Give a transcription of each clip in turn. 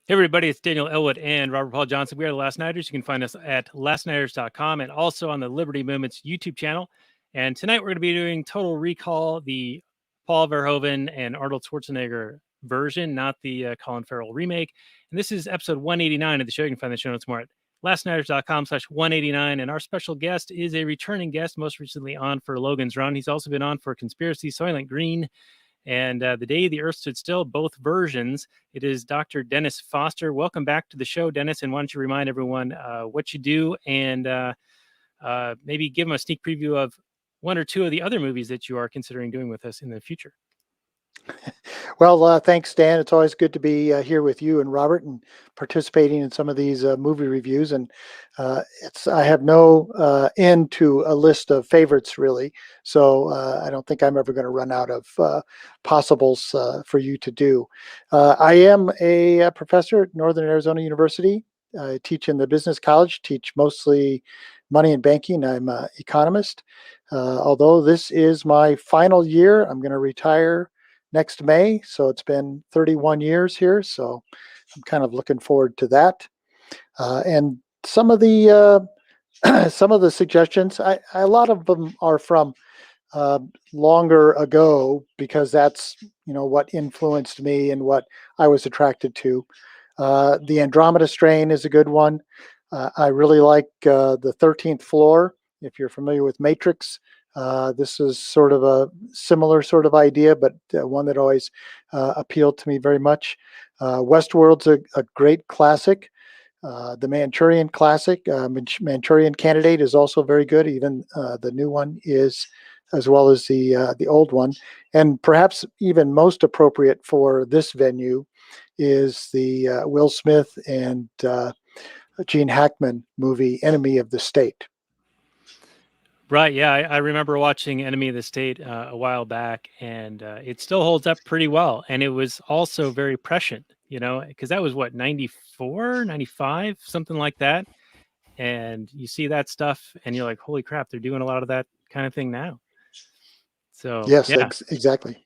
Hey everybody, it's Daniel Elwood and Robert Paul Johnson. We are the Last Nighters. You can find us at lastnighters.com and also on the Liberty Movement's YouTube channel. And tonight we're going to be doing Total Recall, the Paul Verhoeven and Arnold Schwarzenegger version, not the Colin Farrell remake. And this is episode 189 of the show. You can find the show notes more at lastnighters.com/189. And our special guest is a returning guest, most recently on for Logan's Run. He's also been on for Conspiracy, Soylent Green, and The Day the Earth Stood Still, both versions. It is Dr. Dennis Foster. Welcome back to the show, Dennis, and why don't you remind everyone what you do and maybe give them a sneak preview of one or two of the other movies that you are considering doing with us in the future. Well, thanks, Dan. It's always good to be here with you and Robert and participating in some of these movie reviews. And I have no end to a list of favorites, really. So I don't think I'm ever going to run out of possibles for you to do. I am a professor at Northern Arizona University. I teach in the business college, teach mostly money and banking. I'm an economist. Although this is my final year, I'm going to retire next May. So it's been 31 years here. So I'm kind of looking forward to that. And some of the suggestions, a lot of them are from longer ago, because that's, what influenced me and what I was attracted to. The Andromeda Strain is a good one. I really like the 13th Floor. If you're familiar with Matrix, this is sort of a similar sort of idea, but one that always appealed to me very much. Westworld's a great classic. The Manchurian Classic, Manchurian Candidate, is also very good. Even the new one is, as well as the old one. And perhaps even most appropriate for this venue is the Will Smith and Gene Hackman movie, Enemy of the State. Right. Yeah. I remember watching Enemy of the State a while back, and it still holds up pretty well. And it was also very prescient, because that was what, 94, 95, something like that. And you see that stuff and you're like, holy crap, they're doing a lot of that kind of thing now. So, yes, yeah. Exactly.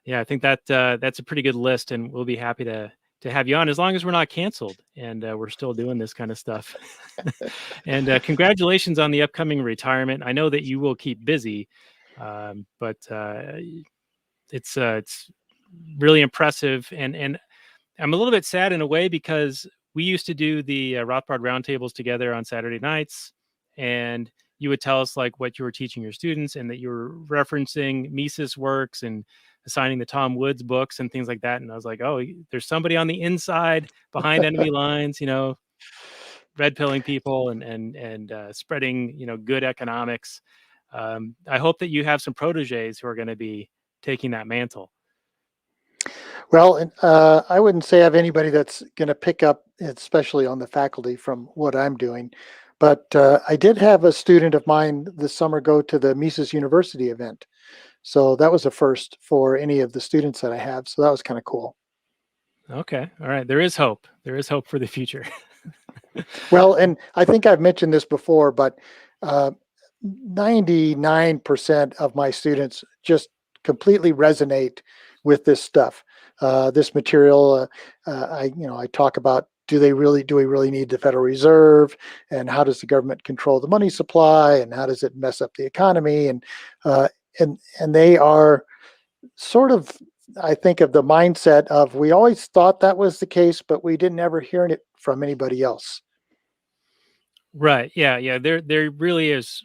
Yeah. I think that that's a pretty good list, and we'll be happy to have you on as long as we're not canceled and we're still doing this kind of stuff. And congratulations on the upcoming retirement. I know that you will keep busy, but it's really impressive. And I'm a little bit sad in a way, because we used to do the Rothbard roundtables together on Saturday nights, and you would tell us like what you were teaching your students, and that you were referencing Mises works and assigning the Tom Woods books and things like that. And I was like, oh, there's somebody on the inside behind enemy lines, red pilling people and spreading, good economics. I hope that you have some proteges who are going to be taking that mantle. Well, I wouldn't say I have anybody that's going to pick up, especially on the faculty, from what I'm doing. But I did have a student of mine this summer go to the Mises University event. So that was a first for any of the students that I have. So that was kind of cool. Okay. All right. There is hope. There is hope for the future. Well, and I think I've mentioned this before, but 99% of my students just completely resonate with this stuff. This material, I talk about, do we really need the Federal Reserve, and how does the government control the money supply, and how does it mess up the economy? And they are sort of, I think, of the mindset of, we always thought that was the case, but we didn't ever hear it from anybody else. Right. Yeah. Yeah. There really is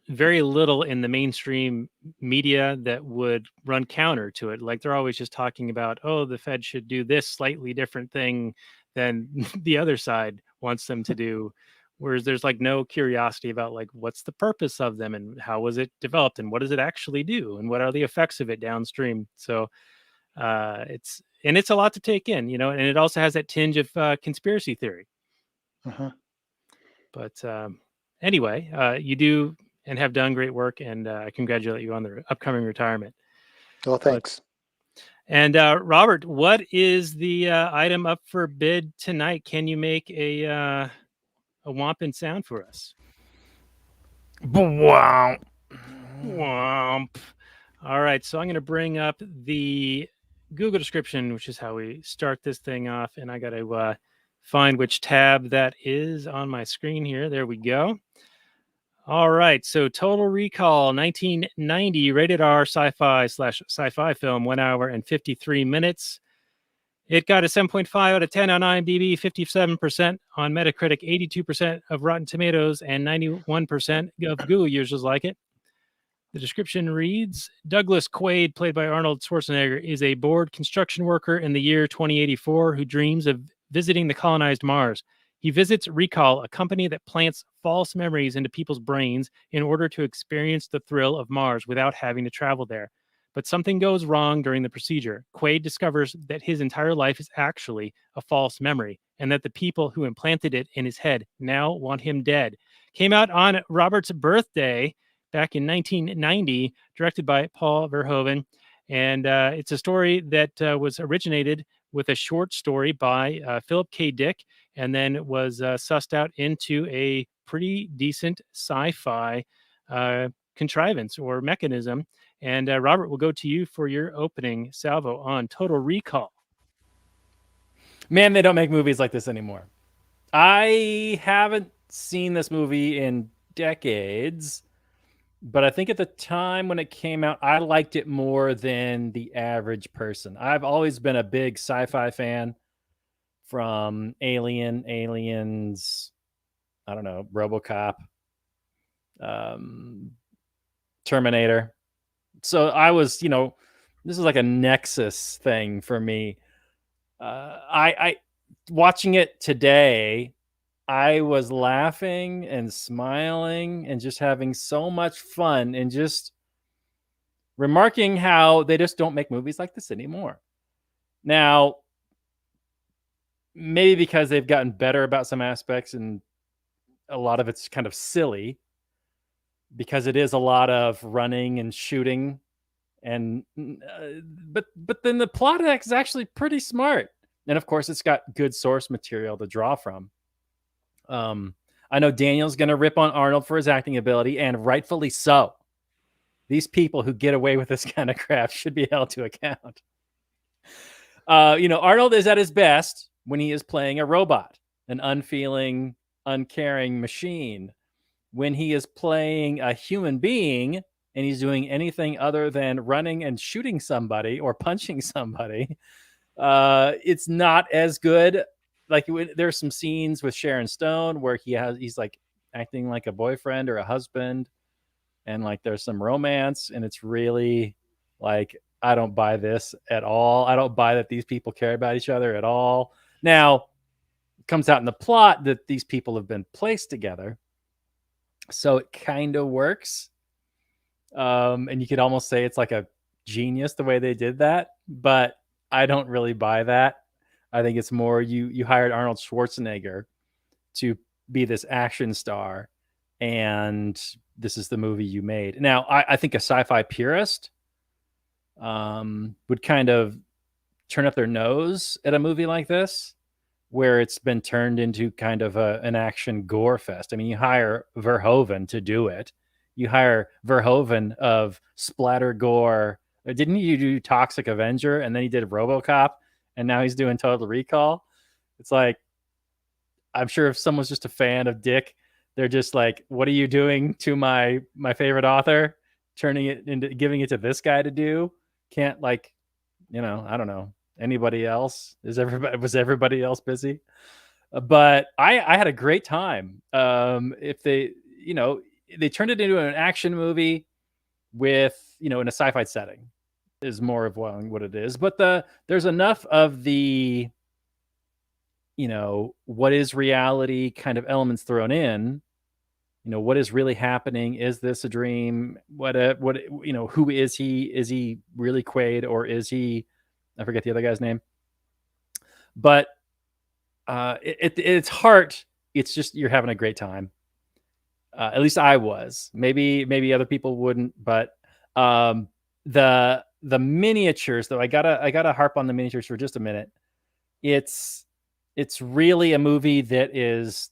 very little in the mainstream media that would run counter to it. Like, they're always just talking about, oh, the Fed should do this slightly different thing than the other side wants them to do. Whereas there's like no curiosity about like, what's the purpose of them, and how was it developed, and what does it actually do, and what are the effects of it downstream. So it's a lot to take in, and it also has that tinge of conspiracy theory. Uh-huh. But anyway, you do and have done great work, and I congratulate you on the upcoming retirement. Well, thanks. And Robert, what is the item up for bid tonight? Can you make a whomping sound for us? Womp. Womp. All right, so I'm going to bring up the Google description, which is how we start this thing off. And I got to find which tab that is on my screen here. There we go. All right. So Total Recall, 1990, rated R sci-fi/sci-fi film, 1 hour and 53 minutes. It got a 7.5 out of 10 on IMDb, 57% on Metacritic, 82% of Rotten Tomatoes, and 91% of Google users like it. The description reads, Douglas Quaid, played by Arnold Schwarzenegger, is a bored construction worker in the year 2084 who dreams of visiting the colonized Mars. He visits Recall, a company that plants false memories into people's brains in order to experience the thrill of Mars without having to travel there. But something goes wrong during the procedure. Quaid discovers that his entire life is actually a false memory, and that the people who implanted it in his head now want him dead. Came out on Robert's birthday back in 1990, directed by Paul Verhoeven. And it's a story that was originated with a short story by Philip K. Dick, and then was sussed out into a pretty decent sci-fi contrivance or mechanism. And Robert, will go to you for your opening salvo on Total Recall. Man, they don't make movies like this anymore. I haven't seen this movie in decades, but I think at the time when it came out, I liked it more than the average person. I've always been a big sci-fi fan, from Aliens, I don't know, RoboCop, Terminator. So I was, this is like a Nexus thing for me. I watching it today, I was laughing and smiling and just having so much fun, and just remarking how they just don't make movies like this anymore. Now, maybe because they've gotten better about some aspects, and a lot of it's kind of silly, because it is a lot of running and shooting, and but then the plot is actually pretty smart, and of course it's got good source material to draw from. I know Daniel's going to rip on Arnold for his acting ability, and rightfully so. These people who get away with this kind of crap should be held to account. Arnold is at his best when he is playing a robot, an unfeeling, uncaring machine. When he is playing a human being and he's doing anything other than running and shooting somebody or punching somebody, it's not as good. Like, there's some scenes with Sharon Stone where he's like acting like a boyfriend or a husband, and like there's some romance, and it's really like, I don't buy this at all. I don't buy that these people care about each other at all. Now, it comes out in the plot that these people have been placed together, so it kind of works. And you could almost say it's like a genius the way they did that, but I don't really buy that. I think it's more you hired Arnold Schwarzenegger to be this action star, and this is the movie you made. Now, I think a sci-fi purist would kind of turn up their nose at a movie like this, where it's been turned into kind of an action gore fest. I mean, you hire Verhoeven to do it. You hire Verhoeven of splatter gore. Didn't you do Toxic Avenger, and then he did RoboCop, and now he's doing Total Recall? It's like, I'm sure if someone's just a fan of Dick, they're just like, what are you doing to my favorite author? Turning it into giving it to this guy to do? Can't, like, I don't know. Anybody else? Was everybody else busy? But I had a great time. If they turned it into an action movie with, in a sci-fi setting, is more of what it is. But there's enough of the, what is reality kind of elements thrown in. What is really happening? Is this a dream? Who is he? Is he really Quaid, or is he, I forget the other guy's name? But its heart, it's just, you're having a great time. At least I was. Maybe other people wouldn't, but the miniatures, though, I gotta harp on the miniatures for just a minute. It's really a movie that is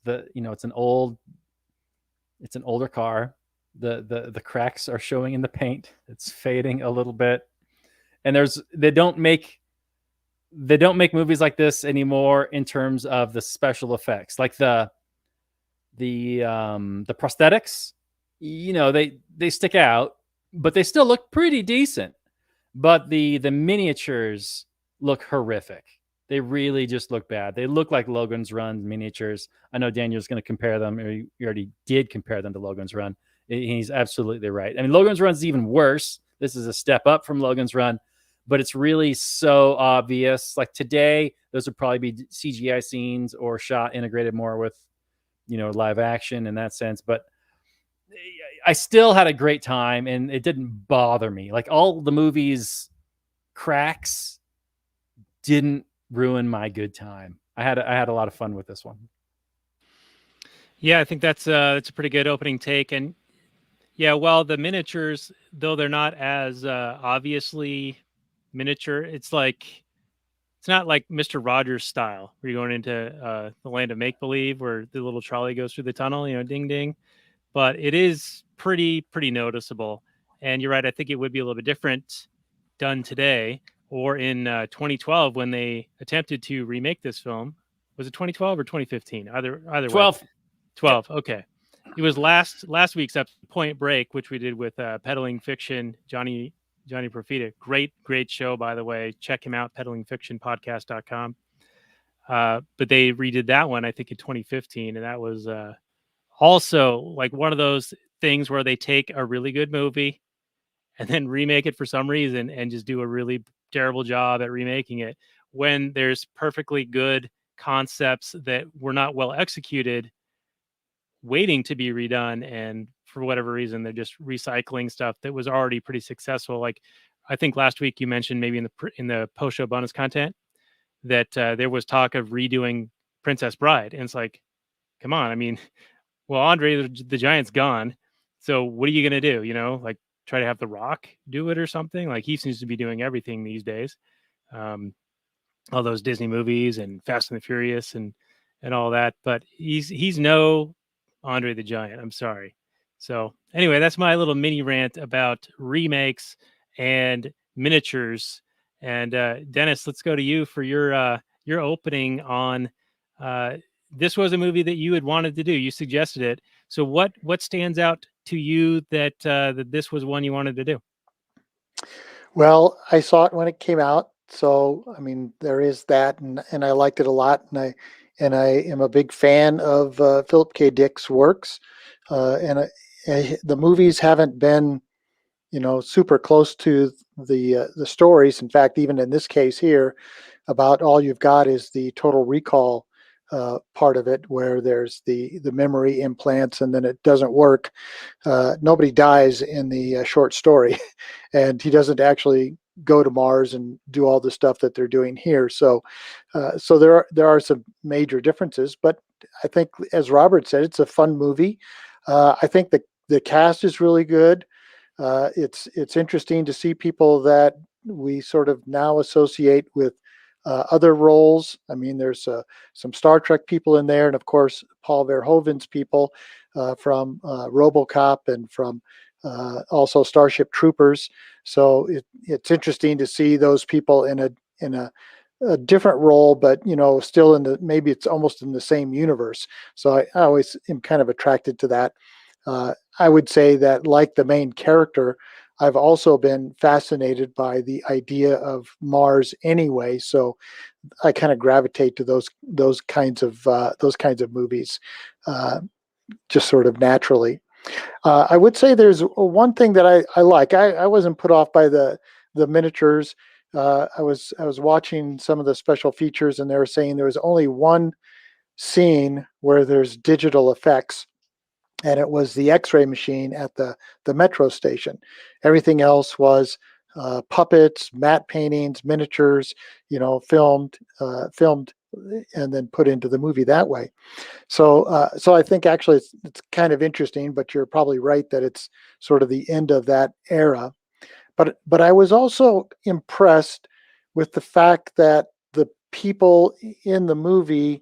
it's an older car. The cracks are showing in the paint. It's fading a little bit, and they don't make they don't make movies like this anymore in terms of the special effects, like the prosthetics. You know, they stick out, but they still look pretty decent. But the miniatures look horrific. They really just look bad. They look like Logan's Run miniatures. I know Daniel's going to compare them, or you already did compare them to Logan's Run. He's absolutely right. I mean, Logan's Run is even worse. This is a step up from Logan's Run, but it's really so obvious. Like today, those would probably be CGI scenes or shot integrated more with, you know, live action in that sense. But I still had a great time, and it didn't bother me. Like all the movie's cracks didn't ruin my good time. I had a lot of fun with this one. Yeah, I think that's a pretty good opening take. And yeah, well, the miniatures, though they're not as obviously miniature, it's not like Mr. Rogers style, where you're going into the land of make believe, where the little trolley goes through the tunnel, you know, ding ding. But it is pretty noticeable. And you're right. I think it would be a little bit different done today, or in 2012 when they attempted to remake this film. Was it 2012 or 2015? Either 12. way. 12. Okay. It was last week's episode, Point Break, which we did with Peddling Fiction, Johnny Profita. Great show, by the way. Check him out, peddlingfictionpodcast.com. But they redid that one, I think, in 2015, and that was also like one of those things where they take a really good movie and then remake it for some reason and just do a really terrible job at remaking it, when there's perfectly good concepts that were not well executed waiting to be redone, and for whatever reason they're just recycling stuff that was already pretty successful. Like I think last week you mentioned, maybe in the post show bonus content, that there was talk of redoing Princess Bride, and it's like, come on, I mean, well, Andre the Giant's gone, so what are you gonna do? You know, like try to have The Rock do it or something? Like he seems to be doing everything these days. Um, all those Disney movies and Fast and the Furious and all that, but he's no Andre the Giant. I'm sorry. So anyway, that's my little mini rant about remakes and miniatures. And Dennis, let's go to you for your opening on this was a movie that you had wanted to do. You suggested it. So what stands out to you that that this was one you wanted to do? Well, I saw it when it came out, so I mean there is that, and I liked it a lot, and I am a big fan of Philip K. Dick's works, the movies haven't been, you know, super close to the stories. In fact, even in this case here, about all you've got is the Total Recall part of it, where there's the memory implants, and then it doesn't work. Nobody dies in the short story, and he doesn't actually go to Mars and do all the stuff that they're doing here. So there are some major differences, but I think, as Robert said, it's a fun movie. I think the cast is really good. It's interesting to see people that we sort of now associate with other roles. I mean, there's some Star Trek people in there, and of course Paul Verhoeven's people from RoboCop and from also Starship Troopers. So it's interesting to see those people in a different role, but you know, still maybe it's almost in the same universe. So I always am kind of attracted to that. I would say that, like the main character, I've also been fascinated by the idea of Mars anyway. So I kind of gravitate to those kinds of movies, just sort of naturally. I would say there's one thing that I like. I wasn't put off by the miniatures. I was watching some of the special features, and they were saying there was only one scene where there's digital effects, and it was the X-ray machine at the metro station. Everything else was puppets, matte paintings, miniatures, you know, filmed, and then put into the movie that way. So I think actually it's kind of interesting, but you're probably right that it's sort of the end of that era. But I was also impressed with the fact that the people in the movie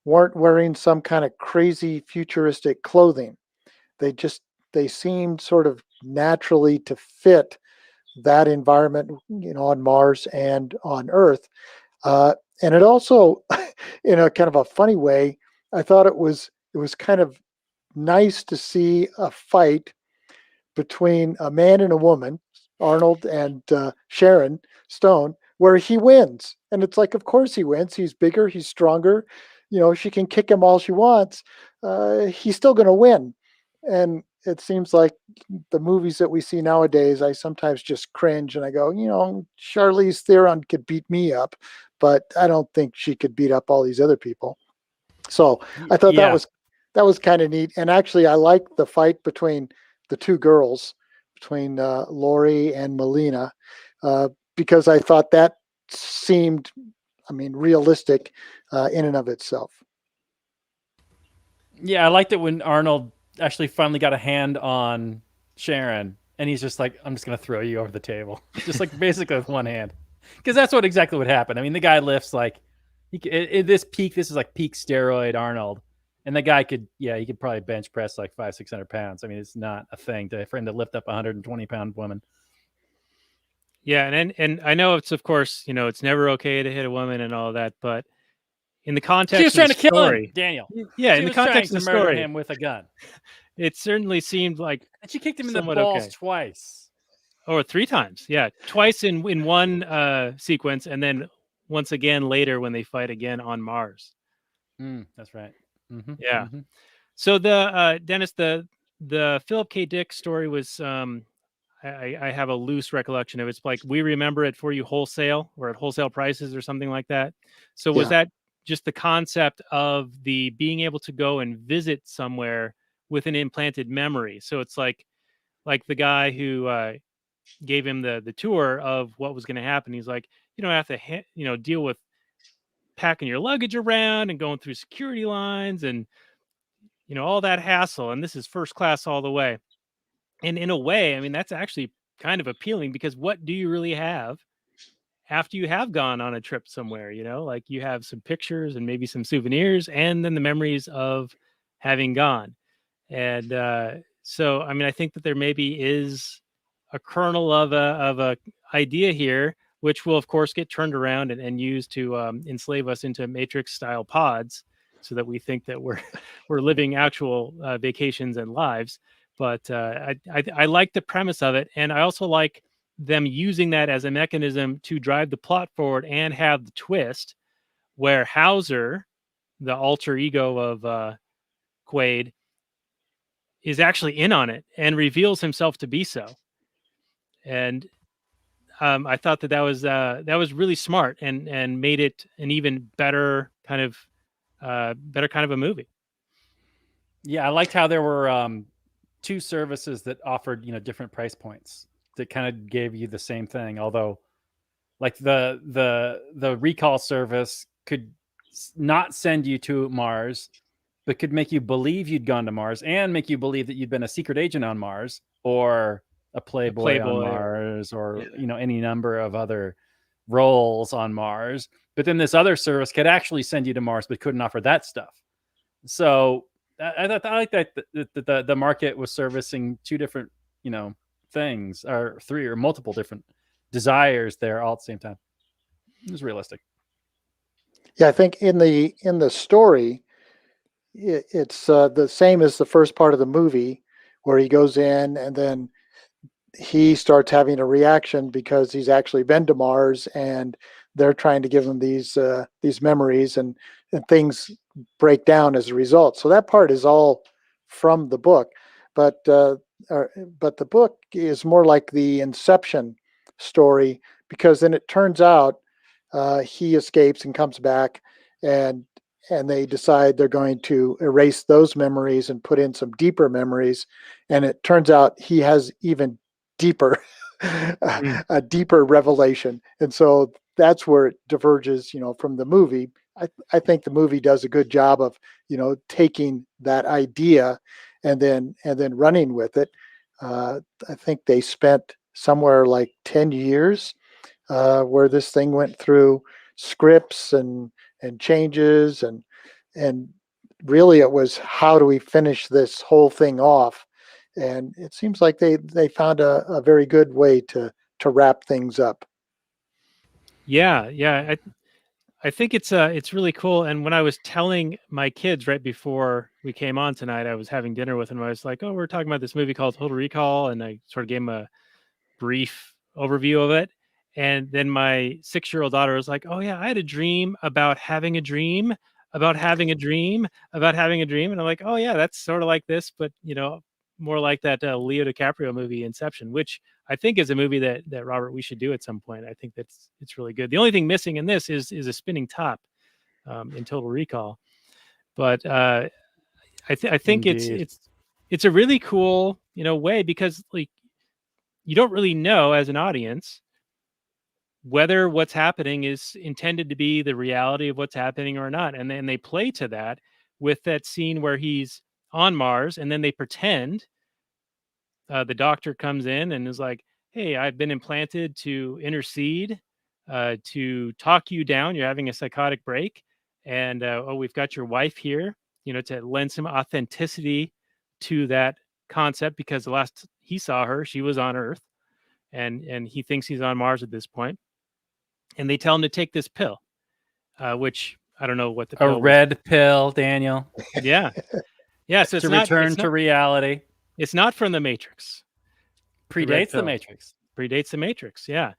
weren't wearing some kind of crazy futuristic clothing. They seemed sort of naturally to fit that environment, you know, on Mars and on Earth. And it also, in a kind of a funny way, I thought it was kind of nice to see a fight between a man and a woman, Arnold and Sharon Stone, where he wins. And it's like, of course he wins. He's bigger, he's stronger. She can kick him all she wants. He's still going to win. And it seems like the movies that we see nowadays, I sometimes just cringe and I go, Charlize Theron could beat me up, but I don't think she could beat up all these other people. So I thought Yeah. that was kind of neat. And actually, I liked the fight between the two girls, between Lori and Melina, because I thought that seemed, realistic in and of itself. Yeah, I liked it when Arnold actually finally got a hand on Sharon, and he's just like, "I'm just gonna throw you over the table," just like basically with one hand, because that's what exactly would happen. I mean, the guy lifts like, this is like peak steroid Arnold, and the guy he could probably bench press like 500-600 pounds. I mean, it's not a thing for him to lift up a 120-pound woman. Yeah, and I know it's, of course, it's never okay to hit a woman and all that, but in the context She was trying of to the kill him, story, Daniel. yeah, She in the was trying context to of the murder story, him with a gun, it certainly seemed like and she kicked him in the somewhat balls okay. twice. Or 3 times, yeah, twice in one sequence, and then once again later when they fight again on Mars. That's right. Mm-hmm, Yeah. mm-hmm. So the Dennis, the Philip K. Dick story was, I have a loose recollection of it. It's like, we remember it for you wholesale, or at wholesale prices or something like that. So was Yeah. that just the concept of the being able to go and visit somewhere with an implanted memory? So it's like the guy who gave him the tour of what was going to happen. He's like, you don't have to deal with packing your luggage around and going through security lines and all that hassle, and this is first class all the way. And in a way, I mean, that's actually kind of appealing, because what do you really have after you have gone on a trip somewhere? Like, you have some pictures and maybe some souvenirs, and then the memories of having gone. And so, I mean, I think that there maybe is a kernel of a idea here, which will, of course, get turned around and used to enslave us into Matrix style pods, so that we think that we're we're living actual vacations and lives. But I like the premise of it, and I also like them using that as a mechanism to drive the plot forward and have the twist where Hauser, the alter ego of Quaid, is actually in on it and reveals himself to be so. And I thought that was really smart, and made it an even better kind of a movie. Yeah, I liked how there were two services that offered different price points that kind of gave you the same thing. Although, like the recall service could not send you to Mars, but could make you believe you'd gone to Mars and make you believe that you'd been a secret agent on Mars, or a playboy on Mars, or any number of other roles on Mars. But then this other service could actually send you to Mars, but couldn't offer that stuff. So I like that the market was servicing two different things, or three or multiple different desires there all at the same time. It was realistic. Yeah, I think in the story, it's the same as the first part of the movie, where he goes in and then he starts having a reaction because he's actually been to Mars, and they're trying to give him these memories, and things break down as a result. So that part is all from the book, but but the book is more like the Inception story, because then it turns out he escapes and comes back, and they decide they're going to erase those memories and put in some deeper memories, and it turns out he has even deeper a deeper revelation. And so that's where it diverges from the movie. I think the movie does a good job of taking that idea and then running with it. I think they spent somewhere like 10 years where this thing went through scripts and changes, and really it was, how do we finish this whole thing off? And it seems like they found a very good way to wrap things up. Yeah. I think it's really cool. And when I was telling my kids right before we came on tonight, I was having dinner with them. I was like, "Oh, we're talking about this movie called Total Recall," and I sort of gave them a brief overview of it. And then my 6-year-old daughter was like, "Oh yeah, I had a dream about having a dream about having a dream about having a dream." And I'm like, "Oh yeah, that's sort of like this, but more like that Leo DiCaprio movie Inception," which I think is a movie that Robert, we should do at some point. I think it's really good. The only thing missing in this is a spinning top in Total Recall, but I think Indeed. it's a really cool way, because like you don't really know as an audience whether what's happening is intended to be the reality of what's happening or not. And then they play to that with that scene where he's on Mars, and then they pretend the doctor comes in and is like, "Hey, I've been implanted to intercede, to talk you down. You're having a psychotic break. And oh, we've got your wife here, to lend some authenticity to that concept, because the last he saw her, she was on Earth, and he thinks he's on Mars at this point. And they tell him to take this pill, which I don't know what the A pill was. red pill, Daniel, Yeah, yeah. So to return to reality. it's not from the Matrix. The red Predates the pill Matrix. predates the Matrix. Yeah.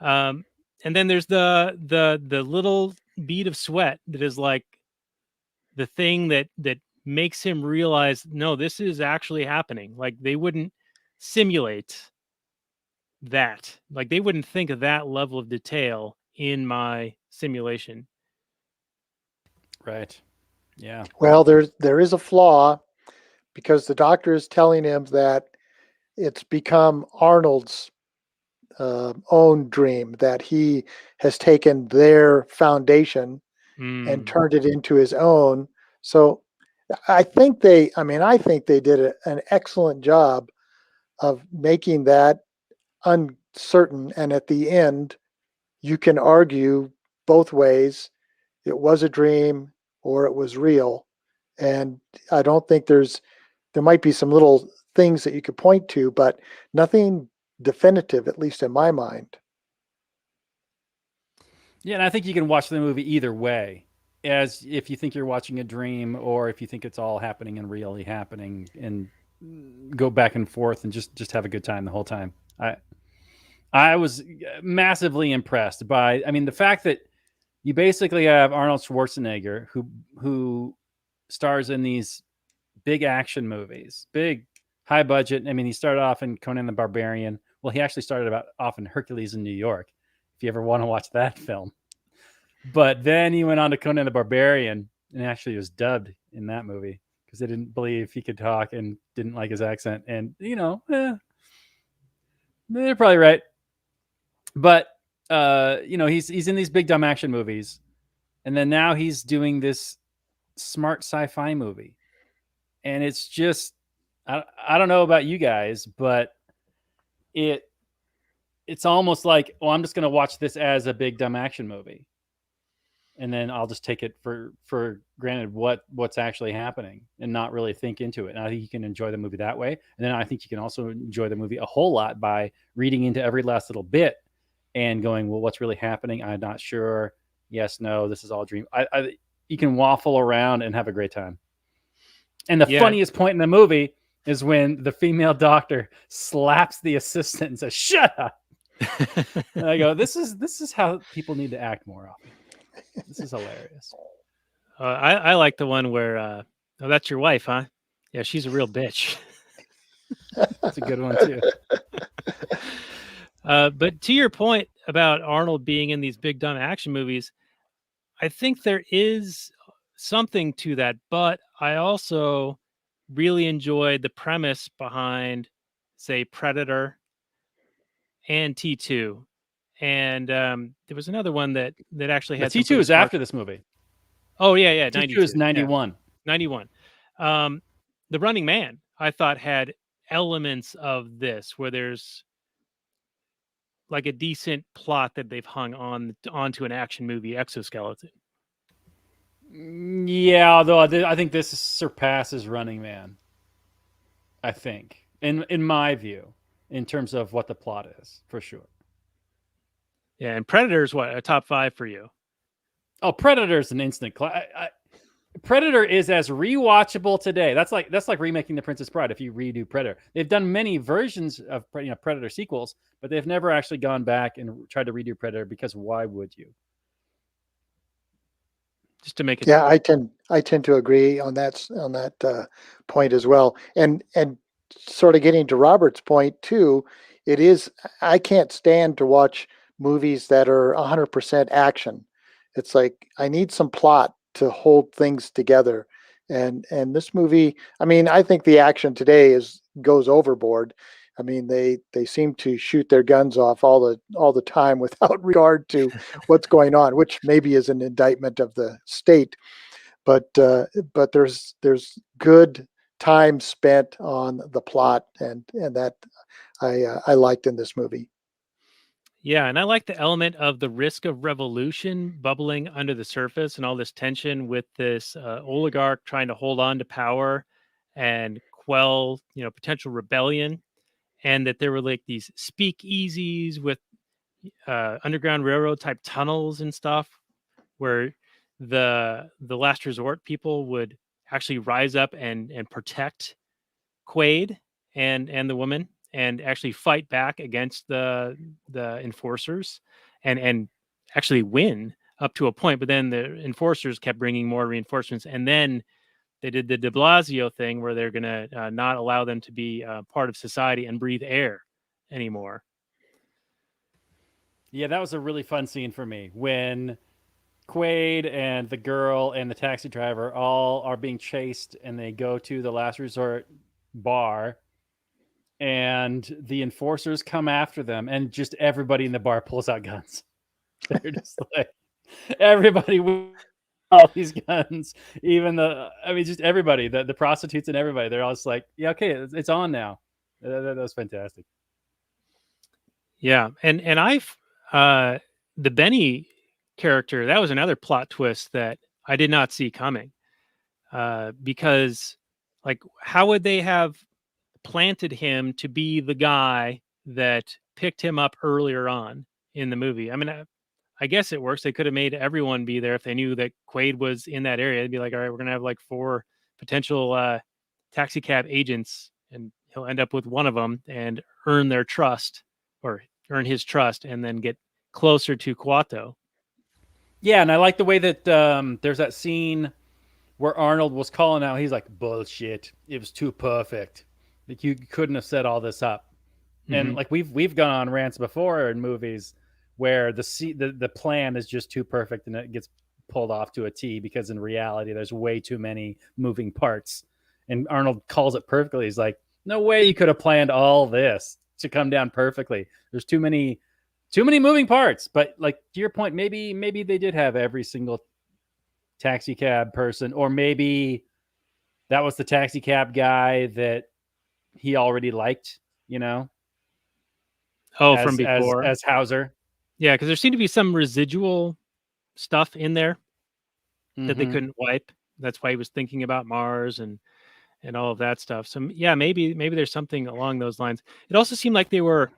Um, and then there's the little bead of sweat that is like the thing that makes him realize, no, this is actually happening. Like they wouldn't simulate that. Like they wouldn't think of that level of detail in my simulation. Right. Yeah. Well, there is a flaw because the doctor is telling him that it's become Arnold's own dream, that he has taken their foundation and Mm, turned it into his own. So I think they did an excellent job of making that uncertain. And at the end, you can argue both ways. It was a dream or it was real. And I don't think there might be some little things that you could point to, but nothing definitive, at least in my mind. Yeah, and I think you can watch the movie either way, as if you think you're watching a dream or if you think it's all happening and really happening, and go back and forth and just have a good time the whole time. I was massively impressed by, I mean, the fact that you basically have Arnold Schwarzenegger who stars in these big action movies, big high budget. I mean, he started off in Conan the Barbarian. Well, he actually started off in Hercules in New York, if you ever want to watch that film. But then he went on to Conan the Barbarian, and actually was dubbed in that movie because they didn't believe he could talk and didn't like his accent. And they're probably right. But he's in these big dumb action movies, and then now he's doing this smart sci-fi movie, and it's just I don't know about you guys, but it's almost like, oh, I'm just going to watch this as a big dumb action movie, and then I'll just take it for granted what's actually happening and not really think into it. And I think you can enjoy the movie that way. And then I think you can also enjoy the movie a whole lot by reading into every last little bit and going, well, what's really happening? I'm not sure. Yes, no, this is all dream. You can waffle around and have a great time. And the funniest point in the movie is when the female doctor slaps the assistant and says, "Shut up." And I go, this is how people need to act more often. This is hilarious. I like the one where, oh, that's your wife, huh? Yeah, she's a real bitch. That's a good one too. But to your point about Arnold being in these big dumb action movies, I think there is something to that. But I also really enjoyed the premise behind, say, Predator and T2. And there was another one that actually had some T2 pretty is smart. After this movie. Oh yeah, T2 92 is 91. Yeah, 91. The Running Man, I thought, had elements of this where there's like a decent plot that they've hung onto an action movie, Exoskeleton. Yeah, although I think this surpasses Running Man. I think, in my view, in terms of what the plot is, for sure. Yeah, and Predator is what, a top 5 for you? Oh, Predator's an instant Predator is as rewatchable today. That's like remaking The Princess Bride. If you redo Predator, they've done many versions of Predator sequels, but they've never actually gone back and tried to redo Predator, because why would you? Just to make it. Yeah, I tend to agree on that point as well. And sort of getting to Robert's point too, it is I can't stand to watch movies that are 100% action. It's like I need some plot to hold things together. And this movie, I mean, I think the action today is goes overboard. I mean, they seem to shoot their guns off all the time without regard to what's going on, which maybe is an indictment of the state. But there's good time spent on the plot, and that I liked in this movie. Yeah, and I like the element of the risk of revolution bubbling under the surface and all this tension with this oligarch trying to hold on to power and quell, potential rebellion, and that there were like these speakeasies with underground railroad type tunnels and stuff where the last resort people would actually rise up and protect Quaid and the woman and actually fight back against the enforcers and actually win up to a point. But then the enforcers kept bringing more reinforcements, and then they did the De Blasio thing where they're gonna not allow them to be part of society and breathe air anymore. Yeah, that was a really fun scene for me when Quaid and the girl and the taxi driver all are being chased, and they go to the last resort bar, and the enforcers come after them, and just everybody in the bar pulls out guns. They're just like, everybody with all these guns, even just everybody, the prostitutes and everybody. They're all just like, yeah, okay, it's on now. That was fantastic. Yeah, and the Benny character, that was another plot twist that I did not see coming. Because like how would they have planted him to be the guy that picked him up earlier on in the movie? I mean, I guess it works. They could have made everyone be there if they knew that Quaid was in that area. They'd be like, all right, we're gonna have like 4 potential taxi cab agents, and he'll end up with one of them and earn their trust or earn his trust, and then get closer to Kuato. Yeah, and I like the way that there's that scene where Arnold was calling out. He's like, bullshit. It was too perfect. Like, you couldn't have set all this up. And like we've gone on rants before in movies where the plan is just too perfect and it gets pulled off to a T, because in reality there's way too many moving parts. And Arnold calls it perfectly. He's like, no way you could have planned all this to come down perfectly. There's too many moving parts. But like, to your point, maybe they did have every single taxi cab person, or maybe that was the taxi cab guy that he already liked, Oh, from before. as Hauser. Yeah, because there seemed to be some residual stuff in there that they couldn't wipe. That's why he was thinking about Mars and all of that stuff. So yeah, maybe there's something along those lines. It also seemed like they were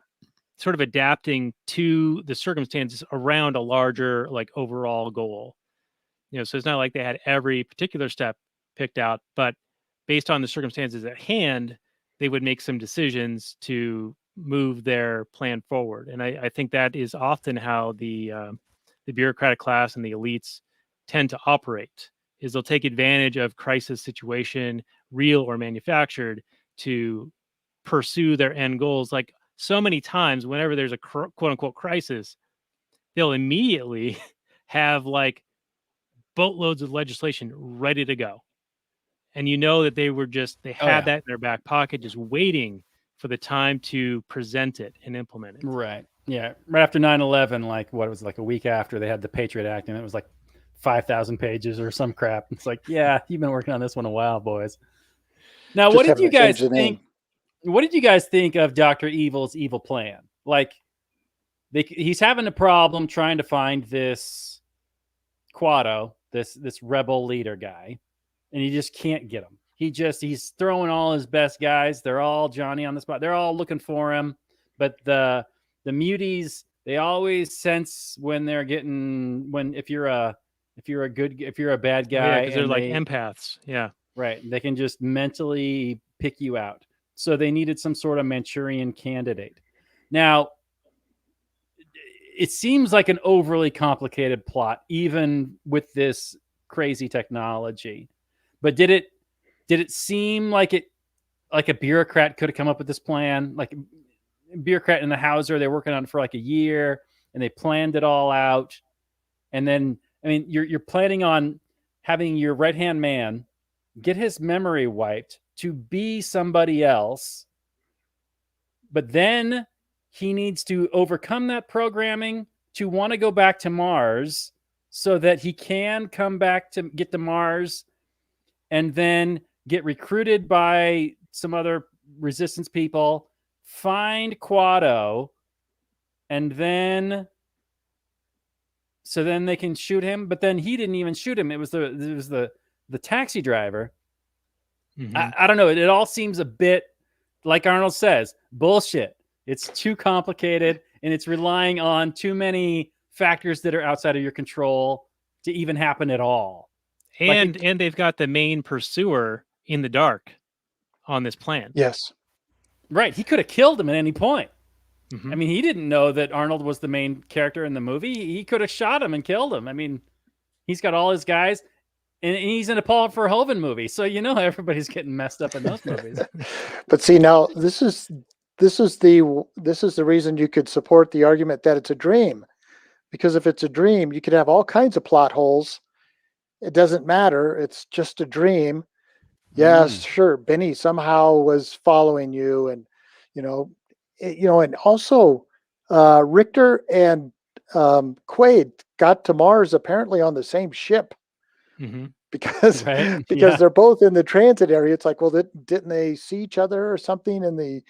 sort of adapting to the circumstances around a larger like overall goal. So it's not like they had every particular step picked out, but based on the circumstances at hand, they would make some decisions to move their plan forward. And I think that is often how the bureaucratic class and the elites tend to operate. Is they'll take advantage of crisis situation, real or manufactured, to pursue their end goals. Like so many times, whenever there's a quote unquote crisis, they'll immediately have like boatloads of legislation ready to go. And that they had that in their back pocket, just waiting for the time to present it and implement it. Right. Yeah. Right after 9/11, like what it was like a week after, they had the Patriot Act, and it was like 5,000 pages or some crap. It's like, yeah, you've been working on this one a while, boys. Now, Just what did having you to change guys the think? name. What did you guys think of Dr. Evil's evil plan? Like, he's having a problem trying to find this Quato, this rebel leader guy, and he just can't get him. He's throwing all his best guys. They're all Johnny on the spot. They're all looking for him. But the muties, they always sense when if you're a if you're a bad Oh, yeah, guy, because they're and like empaths. Yeah. right, they can just mentally pick you out. So they needed some sort of Manchurian candidate. Now, it seems like an overly complicated plot, even with this crazy technology. But did it seem like a bureaucrat could have come up with this plan? Like a bureaucrat in the Hauser, they're working on it for like a year, and they planned it all out. And then, I mean, you're planning on having your right hand man get his memory wiped to be somebody else, but then he needs to overcome that programming to want to go back to Mars so that he can come back to get to Mars and then get recruited by some other resistance people, find Quado, and then so then they can shoot him. But then he didn't even shoot him. It was the taxi driver. Mhm. I don't know. It all seems a bit, like Arnold says, bullshit. It's too complicated, and it's relying on too many factors that are outside of your control to even happen at all. And they've got the main pursuer in the dark on this plan. Yes. Right. He could have killed him at any point. Mhm. I mean, he didn't know that Arnold was the main character in the movie. He could have shot him and killed him. I mean, he's got all his guys, and he's in a Paul Verhoeven movie, so you know everybody's getting messed up in those movies. But see, now this is the reason you could support the argument that it's a dream, because if it's a dream, you could have all kinds of plot holes. It doesn't matter. It's just a dream. Yes, sure. Benny somehow was following you, and you know, and also Richter and Quaid got to Mars apparently on the same ship Mhm. because Right? because Yeah. they're both in the transit area. It's like, well, didn't they see each other or something in the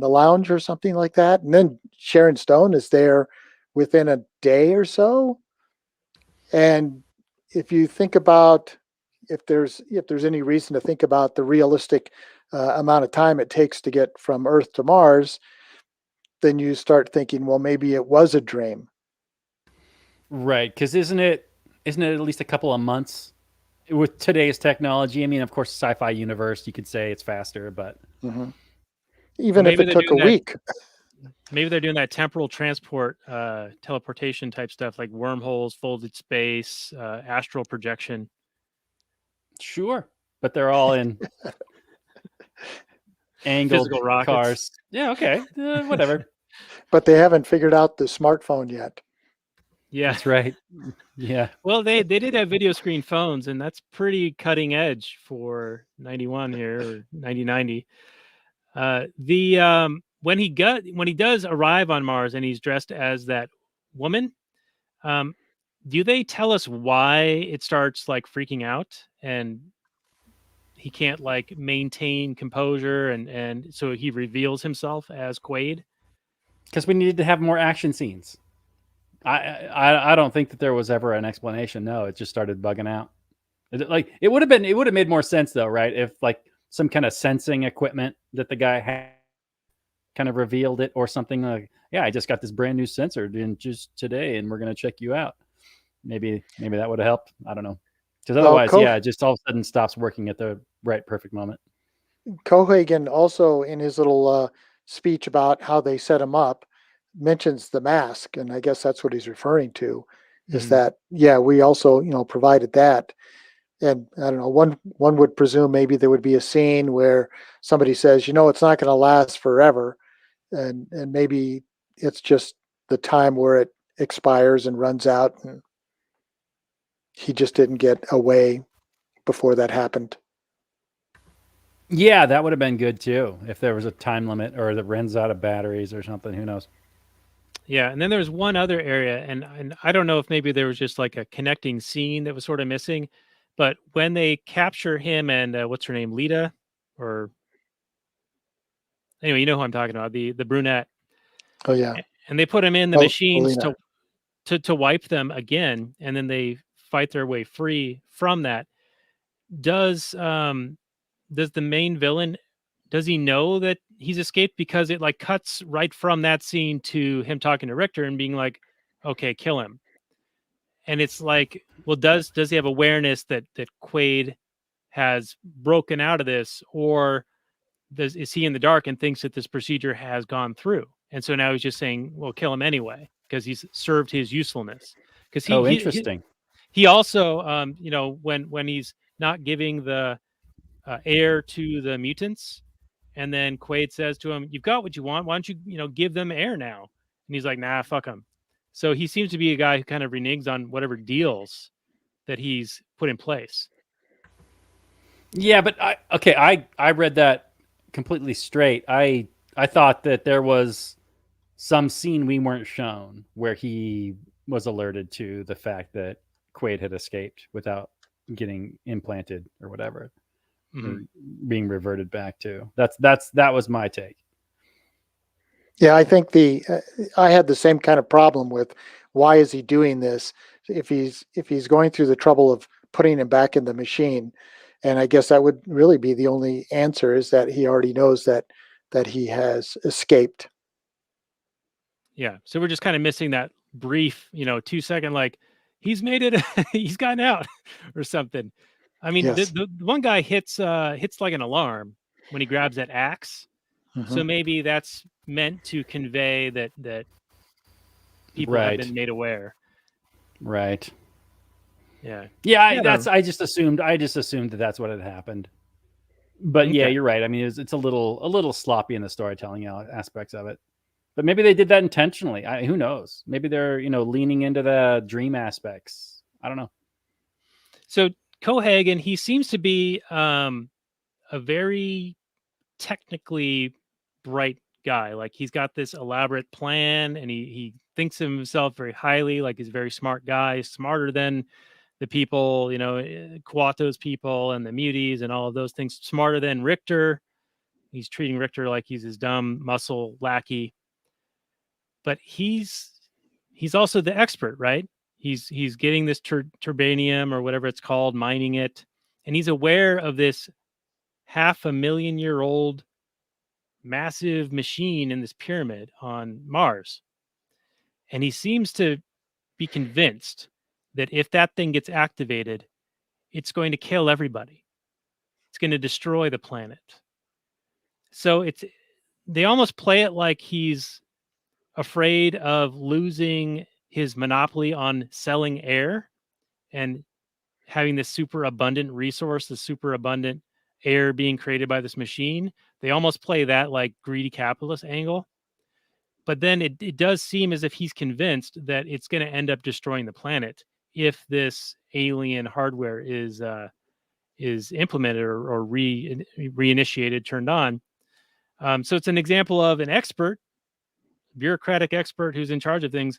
lounge or something like that? And then Sharon Stone is there within a day or so. And if you think about if there's any reason to think about the realistic amount of time it takes to get from Earth to Mars, then you start thinking, well, maybe it was a dream. Right. Because isn't it at least a couple of months with today's technology? I mean, of course, sci-fi universe, you could say it's faster, but Mhm. Well, Even if maybe it they're took a doing that. week. Maybe they're doing that temporal transport, teleportation type stuff, like wormholes, folded space, astral projection. sure. But they're all in angled Physical rockets. cars. Yeah. Okay. Whatever. But they haven't figured out the smartphone yet. Yeah. That's right. Yeah. Well, they did have video screen phones, and that's pretty cutting edge for 91 here or 1990. When he does arrive on Mars and he's dressed as that woman, um, do they tell us why it starts like freaking out and he can't like maintain composure and so he reveals himself as Quaid? Because we needed to have more action scenes. I don't think that there was ever an explanation. No, it just started bugging out. It would have made more sense though, right? If like some kind of sensing equipment that the guy had kind of revealed it or something like, yeah, I just got this brand new sensor in just today, and we're gonna check you out. Maybe that would have helped. I don't know. Because Well, otherwise, yeah, it just all of a sudden stops working at the right perfect moment. Cohagen also, in his little speech about how they set him up, mentions the mask, and I guess that's what he's referring to. Is Mhm. that yeah? We also provided that, and I don't know. One would presume maybe there would be a scene where somebody says, it's not going to last forever, and maybe it's just the time where it expires and runs out, and he just didn't get away before that happened. Yeah, that would have been good too if there was a time limit or that runs out of batteries or something. Who knows? Yeah, and then there's one other area, and I don't know if maybe there was just like a connecting scene that was sort of missing, but when they capture him and what's her name, Lita, or anyway, you know who I'm talking about, the brunette, Oh yeah, and they put him in the oh, machines Alina. to wipe them again, and then they fight their way free from that. Does the main villain, does he know that he's escaped? Because it like cuts right from that scene to him talking to Richter and being like, okay, kill him. And it's like, well, does he have awareness that Quaid has broken out of this, or is he in the dark and thinks that this procedure has gone through? And so now he's just saying, well, kill him anyway, because he's served his usefulness. Because Interesting. he also, when he's not giving the air to the mutants, and then Quaid says to him, "You've got what you want. Why don't you, give them air now?" And he's like, "Nah, fuck him." So he seems to be a guy who kind of reneges on whatever deals that he's put in place. Yeah, but I read that completely straight. I thought that there was some scene we weren't shown where he was alerted to the fact that Quaid had escaped without getting implanted or whatever, or being reverted back to. That was my take. Yeah, I think I had the same kind of problem with why is he doing this if he's going through the trouble of putting him back in the machine. And I guess that would really be the only answer, is that he already knows that he has escaped. Yeah. So we're just kind of missing that brief, 2-second, like, he's made it, he's gotten out or something. I mean, Yes. the one guy hits like an alarm when he grabs that axe. So maybe that's meant to convey that people have been made aware. Right. Yeah. Yeah. I just assumed that that's what had happened. But yeah, you're right. I mean, it's a little sloppy in the storytelling aspects of it. But maybe they did that intentionally. Who knows? Maybe they're leaning into the dream aspects. I don't know. So Cohagen, he seems to be a very technically bright guy. Like, he's got this elaborate plan, and he thinks of himself very highly. Like, he's a very smart guy, smarter than the people, Kuato's people and the muties and all of those things. Smarter than Richter. He's treating Richter like he's his dumb muscle lackey. But he's also the expert, right? He's getting this turbanium or whatever it's called, mining it, and he's aware of this 500,000-year-old massive machine in this pyramid on Mars. And he seems to be convinced that if that thing gets activated, it's going to kill everybody. It's going to destroy the planet. So they almost play it like he's afraid of losing his monopoly on selling air and having this super abundant resource, the super abundant air being created by this machine. They almost play that like greedy capitalist angle. But then it does seem as if he's convinced that it's going to end up destroying the planet if this alien hardware is implemented or reinitiated, turned on. So it's an example of an expert, bureaucratic expert who's in charge of things,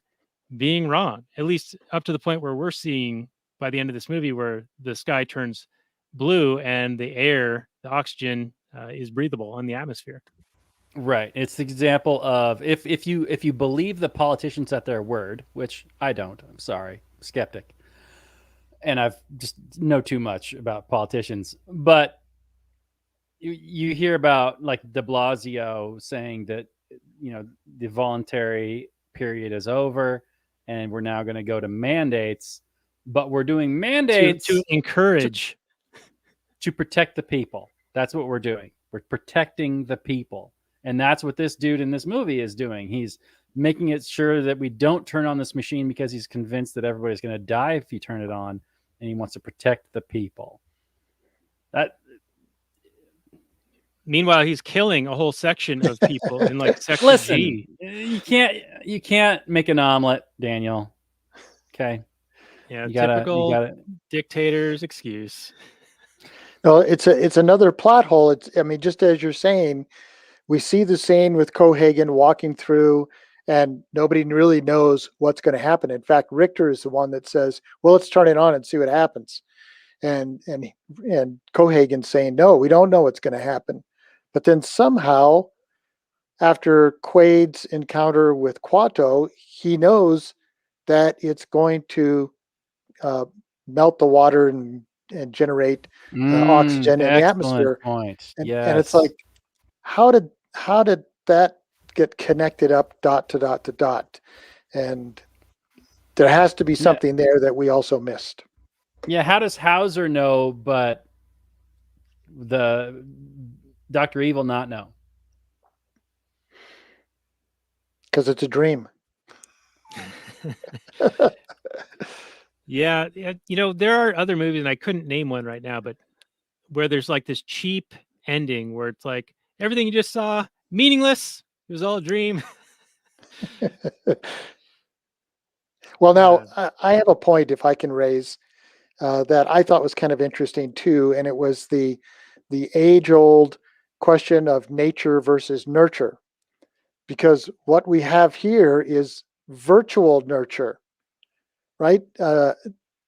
being wrong, at least up to the point where we're seeing by the end of this movie, where the sky turns blue and the air, the oxygen, is breathable in the atmosphere. Right. It's the example of if you believe the politicians at their word, which I don't. I'm sorry, I'm skeptic, and I've just know too much about politicians. But you hear about like De Blasio saying that the voluntary period is over, and we're now going to go to mandates. But we're doing mandates to encourage to protect the people. That's what we're doing. We're protecting the people. And that's what this dude in this movie is doing. He's making it sure that we don't turn on this machine because he's convinced that everybody's going to die if you turn it on, and he wants to protect the people. Meanwhile, he's killing a whole section of people in like section Listen, G. You can't make an omelet, Daniel. Okay. Yeah, typical dictator's excuse. No, it's another plot hole. I mean, just as you're saying, we see the scene with Cohagen walking through, and nobody really knows what's going to happen. In fact, Richter is the one that says, "Well, let's turn it on and see what happens." And Cohagen's saying, "No, we don't know what's going to happen." But then somehow, after Quaid's encounter with Kuato, he knows that it's going to melt the water and generate oxygen in the atmosphere. Point. And it's like, how did that get connected up dot to dot to dot? And There has to be something there that we also missed. Yeah, how does Hauser know, but the Dr. Evil not know? Because it's a dream. Yeah, you know, there are other movies, and I couldn't name one right now, but where there's like this cheap ending where it's like everything you just saw meaningless. It was all a dream. Well, now I have a point, if I can raise, that I thought was kind of interesting too, and it was the age-old question of nature versus nurture. Because what we have here is virtual nurture, right?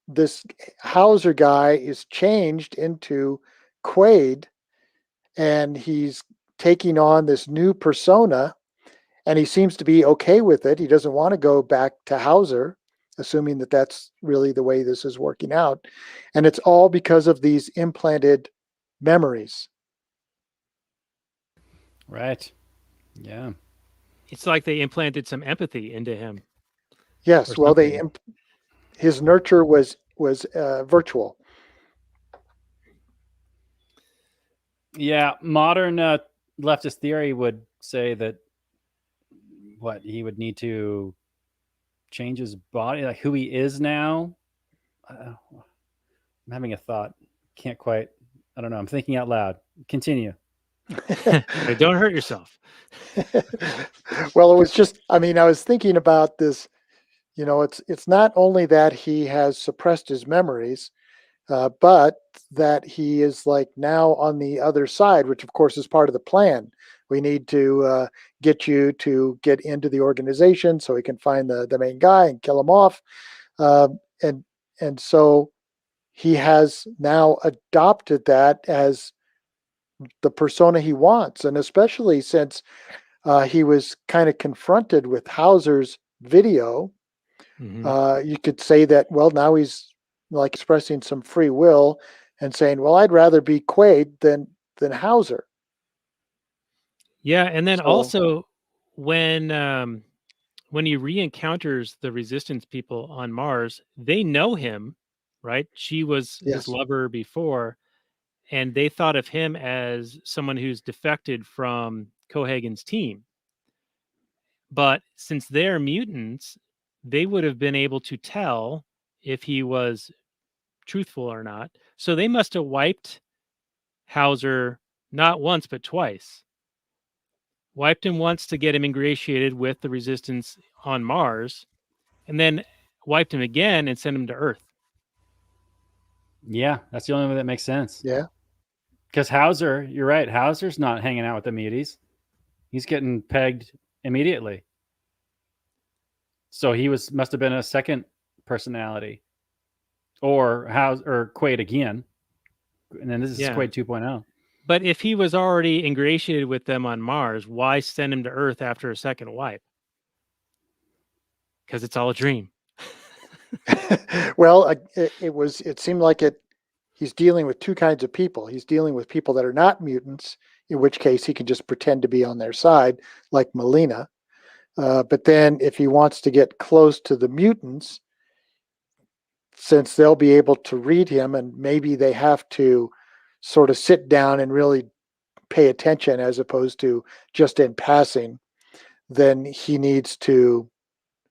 This Hauser guy is changed into Quaid, and he's taking on this new persona, and he seems to be okay with it. He doesn't want to go back to Hauser, assuming that that's really the way this is working out. And it's all because of these implanted memories. Right. Yeah. It's like they implanted some empathy into him. Yes. Well, his nurture was virtual. Yeah. Modern leftist theory would say that he would need to change his body, like who he is now. I'm having a thought. Can't quite. I don't know. I'm thinking out loud. Continue. Don't hurt yourself. Well, it was just, I mean, I was thinking about this, you know, it's not only that he has suppressed his memories, but that he is like now on the other side, which of course is part of the plan. We need to get you to get into the organization so we can find the main guy and kill him off. And so he has now adopted that as the persona he wants. And especially since he was kind of confronted with Hauser's video, you could say that, well, now he's like expressing some free will and saying, well, I'd rather be Quaid than Hauser. Yeah, and then also when he re-encounters the resistance people on Mars, they know him, right? She was his lover before, and they thought of him as someone who's defected from Cohagen's team. But since they're mutants, they would have been able to tell if he was truthful or not. So they must have wiped Hauser not once, but twice. Wiped him once to get him ingratiated with the resistance on Mars, and then wiped him again and sent him to Earth. Yeah, that's the only way that makes sense. Yeah. Because Hauser, you're right, Hauser's not hanging out with the muties. He's getting pegged immediately. So he must have been a second personality. Or Quaid again. And then this is Quaid 2.0. But if he was already ingratiated with them on Mars, why send him to Earth after a second wipe? Because it's all a dream. Well, it seemed like he's dealing with two kinds of people. He's dealing with people that are not mutants, in which case he can just pretend to be on their side, like Melina. But then if he wants to get close to the mutants, since they'll be able to read him, and maybe they have to sort of sit down and really pay attention as opposed to just in passing, then he needs to,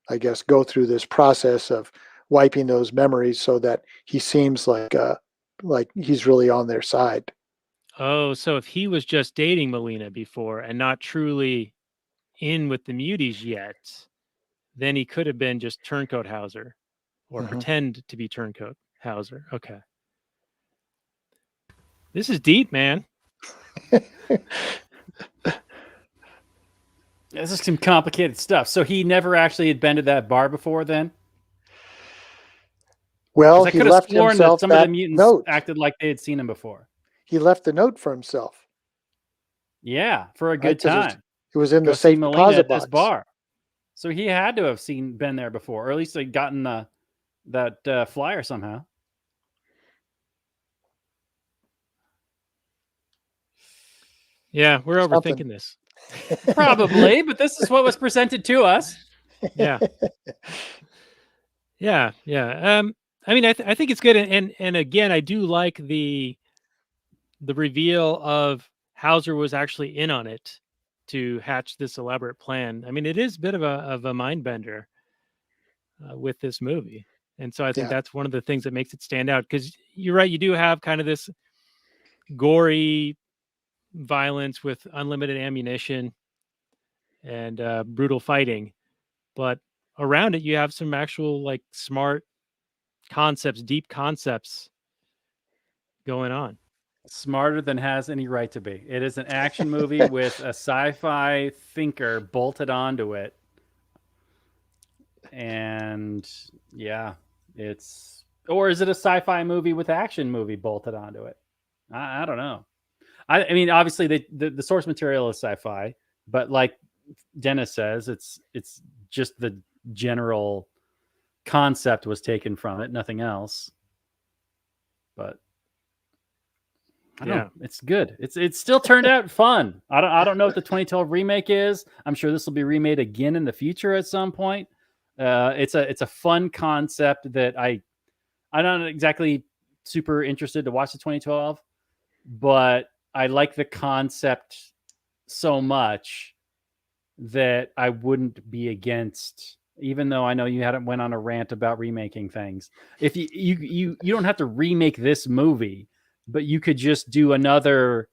I guess, go through this process of wiping those memories so that he seems like he's really on their side. Oh, so if he was just dating Melina before and not truly in with the muties yet, then he could have been just Turncoat Hauser or pretend to be Turncoat Hauser. Okay. This is deep, man. This is some complicated stuff. So he never actually had been to that bar before then? Well, I he could have left sworn himself that some of the mutants note. acted like they had seen him before. He left the note for himself. Yeah, for a good time. It was in the safe deposit box. This bar. So he had to have been there before, or at least like gotten that flyer somehow. Yeah, we're overthinking this. Probably, but this is what was presented to us. Yeah. Yeah, yeah. I mean, I think it's good, and again, I do like the reveal of Hauser was actually in on it to hatch this elaborate plan. I mean, it is a bit of a mind bender with this movie, and so I think Yeah. that's one of the things that makes it stand out. Because you're right, you do have kind of this gory violence with unlimited ammunition and brutal fighting, but around it you have some actual like smart concepts, deep concepts going on. Smarter than has any right to be. It is an action movie with a sci-fi thinker bolted onto it. And yeah, or is it a sci-fi movie with action movie bolted onto it? I don't know. I mean, obviously the source material is sci-fi, but like Dennis says, it's just the general concept was taken from it, nothing else. But I don't know. It's good. It's still turned out fun. I don't know what the 2012 remake is. I'm sure this will be remade again in the future at some point. It's a fun concept that I'm not exactly super interested to watch the 2012, but I like the concept so much that I wouldn't be against, even though I know you hadn't went on a rant about remaking things. If you don't have to remake this movie, but you could just do another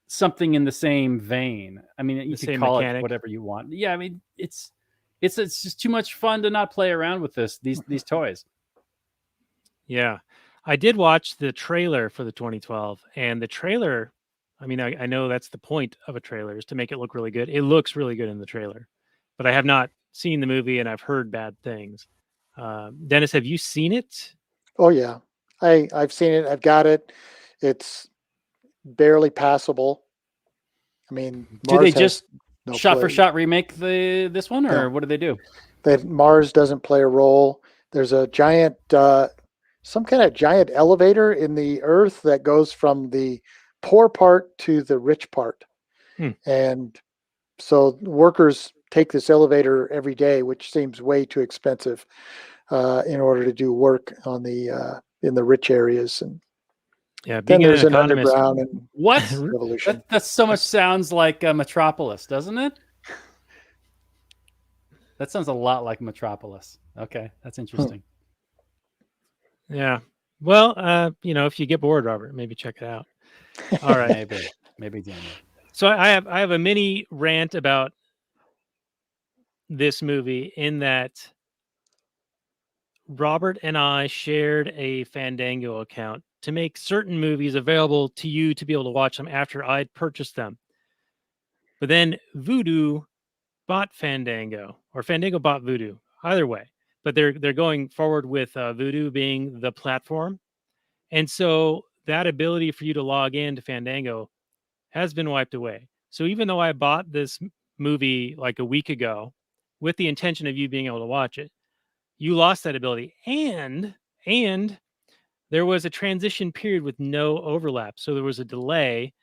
something in the same vein. I mean, you could call it whatever you want. Yeah, I mean, it's just too much fun to not play around with these toys. Yeah, I did watch the trailer for the 2012, and the trailer. I mean, I know that's the point of a trailer, is to make it look really good. It looks really good in the trailer, but I have not seen the movie, and I've heard bad things. Dennis, have you seen it? Oh yeah, I've seen it. I've got it. It's barely passable. I mean, do Mars they just no shot for play. shot remake this one, or No. what do they do? That Mars doesn't play a role. There's a giant, some kind of giant elevator in the Earth that goes from the poor part to the rich part, and so workers take this elevator every day, which seems way too expensive in order to do work on the in the rich areas. And Yeah, then being an there's an economist. underground and What? revolution. That so much sounds like Metropolis, doesn't it? That sounds a lot like Metropolis. Okay, that's interesting. Yeah. Well, if you get bored, Robert, maybe check it out. All right. maybe Daniel. So I have a mini rant about this movie, in that Robert and I shared a Fandango account to make certain movies available to you to be able to watch them after I'd purchased them. But then Voodoo bought Fandango, or Fandango bought Voodoo. Either way, but they're going forward with Voodoo being the platform, and so that ability for you to log in to Fandango has been wiped away. So even though I bought this movie like a week ago with the intention of you being able to watch it, you lost that ability, and there was a transition period with no overlap. So there was a delay,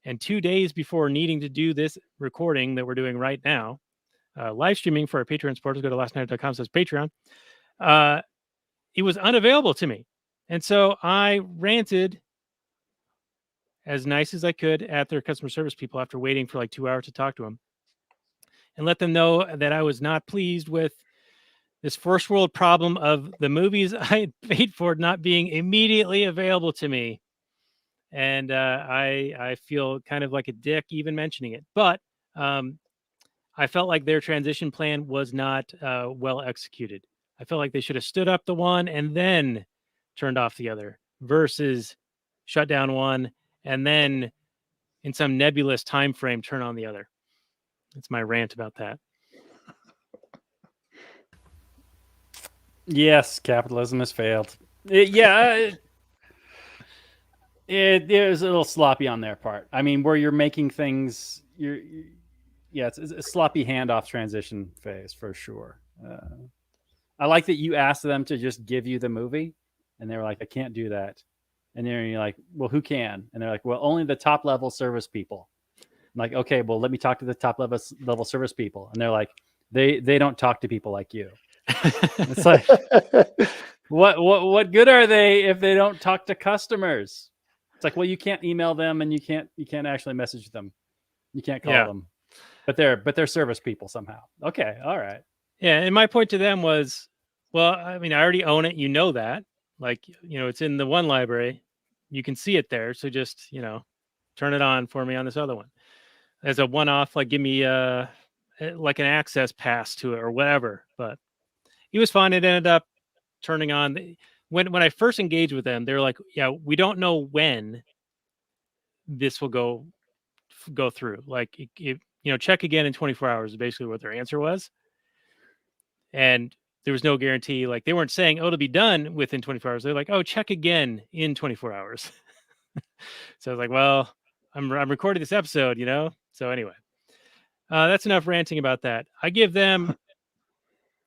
and 2 days before needing to do this recording that we're doing right now, live streaming for our Patreon supporters, go to lastnight.com/Patreon. It was unavailable to me. And so I ranted as nice as I could at their customer service people after waiting for like 2 hours to talk to them, and let them know that I was not pleased with this first world problem of the movies I had paid for not being immediately available to me. And I feel kind of like a dick even mentioning it. But I felt like their transition plan was not well executed. I felt like they should have stood up the one and then turned off the other, versus shut down one and then in some nebulous time frame turn on the other. That's my rant about that. Yes, capitalism has failed. It was a little sloppy on their part. I mean, where you're making things, it's a sloppy handoff transition phase for sure. I like that you asked them to just give you the movie, and they were like, I can't do that. And then you're like, well, who can? And they're like, well, only the top level service people. I'm like, okay, well, let me talk to the top level service people. And they're like, they don't talk to people like you. It's like, what good are they if they don't talk to customers? It's like, well, you can't email them and you can't actually message them. You can't call them. But they're service people somehow. Okay, all right. Yeah, and my point to them was, well, I mean, I already own it. You know that. Like, it's in the one library. You can see it there. So just, turn it on for me on this other one. As a one-off, like give me like an access pass to it or whatever. But he was fine. It ended up turning on. When I first engaged with them, they were like, yeah, we don't know when this will go through. Like, check again in 24 hours is basically what their answer was. And there was no guarantee. Like, they weren't saying, oh, it'll be done within 24 hours. They're like, oh, check again in 24 hours. So I was like, well, I'm recording this episode, So anyway, that's enough ranting about that. I give them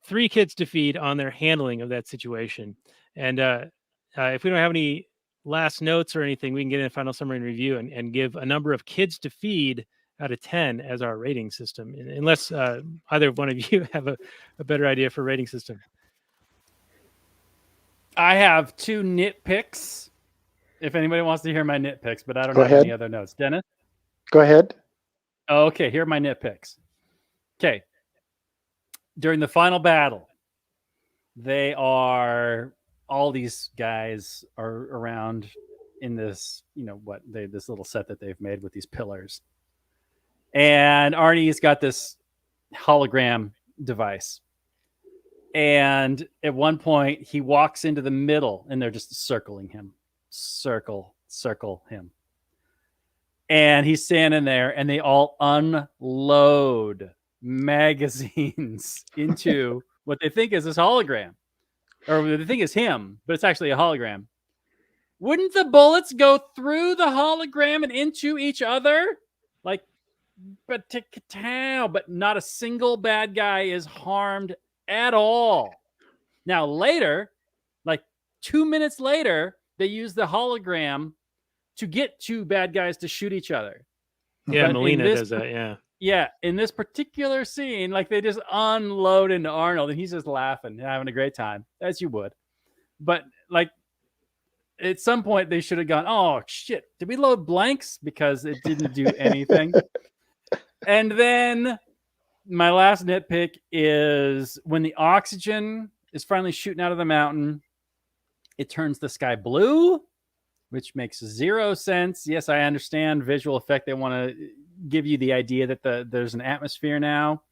3 kids to feed on their handling of that situation. And if we don't have any last notes or anything, we can get in a final summary and review and give a number of kids to feed out of 10 as our rating system, unless either one of you have a better idea for rating system. I have 2 nitpicks. If anybody wants to hear my nitpicks, but I don't have any other notes. Dennis? Go ahead. Oh, okay, here are my nitpicks. Okay. During the final battle, all these guys are around in this, this little set that they've made with these pillars. And Arnie's got this hologram device. And at one point, he walks into the middle, and they're just circling him. Circle him. And he's standing there, and they all unload magazines into what they think is this hologram. Or what they think is him, but it's actually a hologram. Wouldn't the bullets go through the hologram and into each other? But not a single bad guy is harmed at all. Now later, 2 minutes later, they use the hologram to get 2 bad guys to shoot each other. Yeah, Melina does that, yeah. Yeah, in this particular scene, they just unload into Arnold, and he's just laughing, having a great time, as you would. But, at some point, they should have gone, oh, shit, did we load blanks? Because it didn't do anything. And then my last nitpick is when the oxygen is finally shooting out of the mountain, it turns the sky blue, which makes 0 sense. Yes, I understand visual effect. They want to give you the idea that there's an atmosphere now,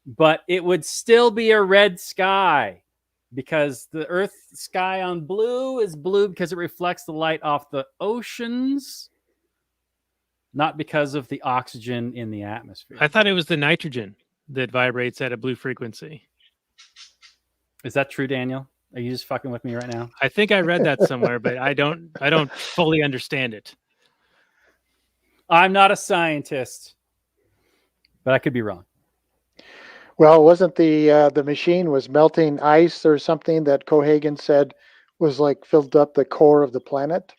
but it would still be a red sky because the Earth sky on blue is blue because it reflects the light off the oceans, not because of the oxygen in the atmosphere. I thought it was the nitrogen that vibrates at a blue frequency. Is that true, Daniel? Are you just fucking with me right now? I think I read that somewhere, but I don't fully understand it. I'm not a scientist, but I could be wrong. Well, wasn't the machine was melting ice or something that Cohagen said was filled up the core of the planet?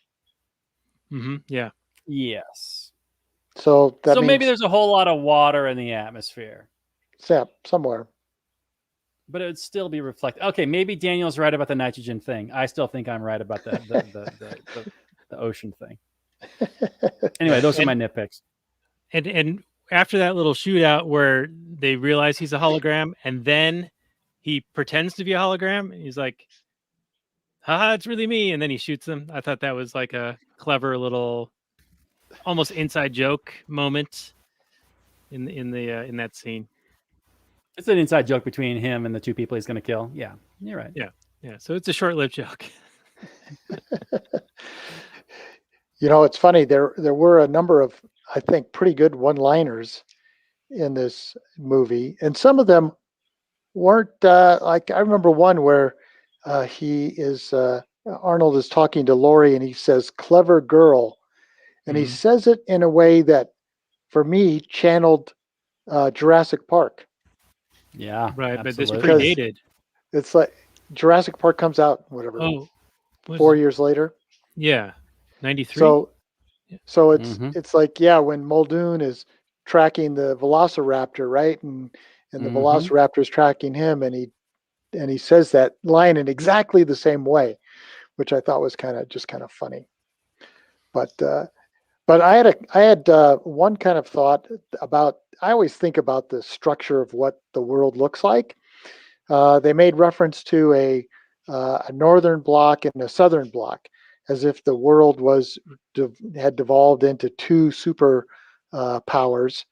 Mm-hmm. Yeah. Yes. So maybe there's a whole lot of water in the atmosphere. Somewhere. But it would still be reflected. Okay, maybe Daniel's right about the nitrogen thing. I still think I'm right about the ocean thing. Anyway, those are my nitpicks. And after that little shootout where they realize he's a hologram, and then he pretends to be a hologram, and he's like, haha, it's really me, and then he shoots them. I thought that was a clever little almost inside joke moment in that scene. It's an inside joke between him and the 2 people he's going to kill. Yeah, you're right. Yeah. So it's a short-lived joke. It's funny. There were a number of, I think, pretty good one-liners in this movie, and some of them weren't I remember one where Arnold is talking to Laurie, and he says, "Clever girl," and he says it in a way that, for me, channeled Jurassic Park. Yeah, right. Absolutely. But this predated. It's like Jurassic Park comes out 4 years later. Yeah, 93. So it's when Muldoon is tracking the Velociraptor, right, and the Velociraptor is tracking him, and he says that line in exactly the same way, which I thought was kind of funny. But I had one kind of thought about. I always think about the structure of what the world looks like. They made reference to a northern block and a southern block, as if the world had devolved into two super powers,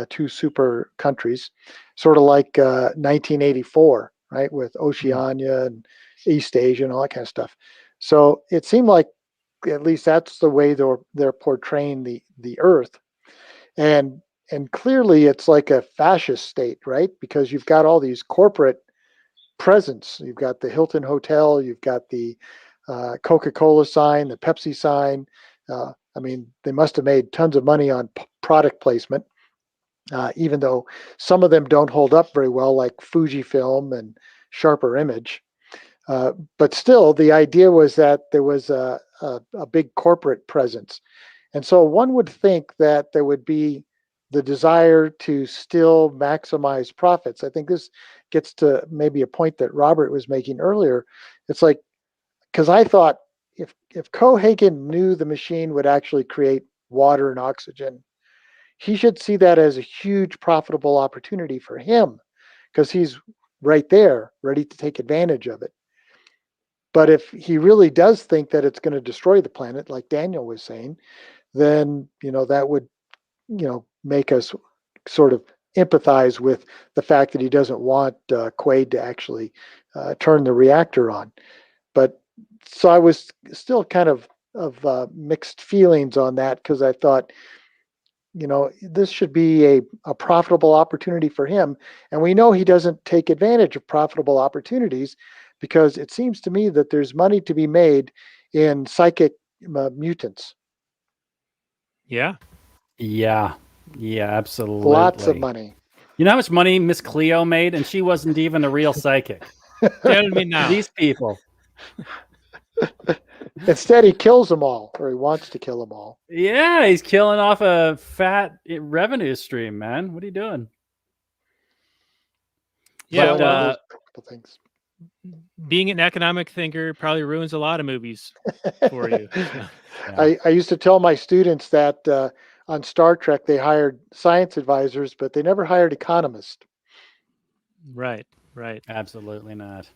two super countries, sort of like 1984, right, with Oceania and East Asia and all that kind of stuff. So it seemed like at least that's the way they're portraying the Earth, and clearly it's like a fascist state, right? Because you've got all these corporate presence. You've got the Hilton Hotel, you've got the Coca-Cola sign, the Pepsi sign. I mean, they must have made tons of money on product placement, even though some of them don't hold up very well, like Fujifilm and Sharper Image. But still, the idea was that there was a big corporate presence. And so one would think that there would be the desire to still maximize profits. I think this gets to maybe a point that Robert was making earlier. It's like, because I thought if Cohagen knew the machine would actually create water and oxygen, he should see that as a huge profitable opportunity for him, because he's right there ready to take advantage of it. But if he really does think that it's going to destroy the planet, like Daniel was saying, then that would make us sort of empathize with the fact that he doesn't want Quaid to actually turn the reactor on. But so I was still kind of mixed feelings on that, because I thought, this should be a profitable opportunity for him. And we know he doesn't take advantage of profitable opportunities, because it seems to me that there's money to be made in psychic mutants. Yeah. Yeah, absolutely. Lots of money. You know how much money Miss Cleo made, and she wasn't even a real psychic. Tell me now. These people. Instead, he kills them all, or he wants to kill them all. Yeah, he's killing off a fat revenue stream, man. What are you doing? Yeah, well, things. Being an economic thinker probably ruins a lot of movies for you. So. Yeah. I used to tell my students that on Star Trek they hired science advisors, but they never hired economists. Right. Absolutely not.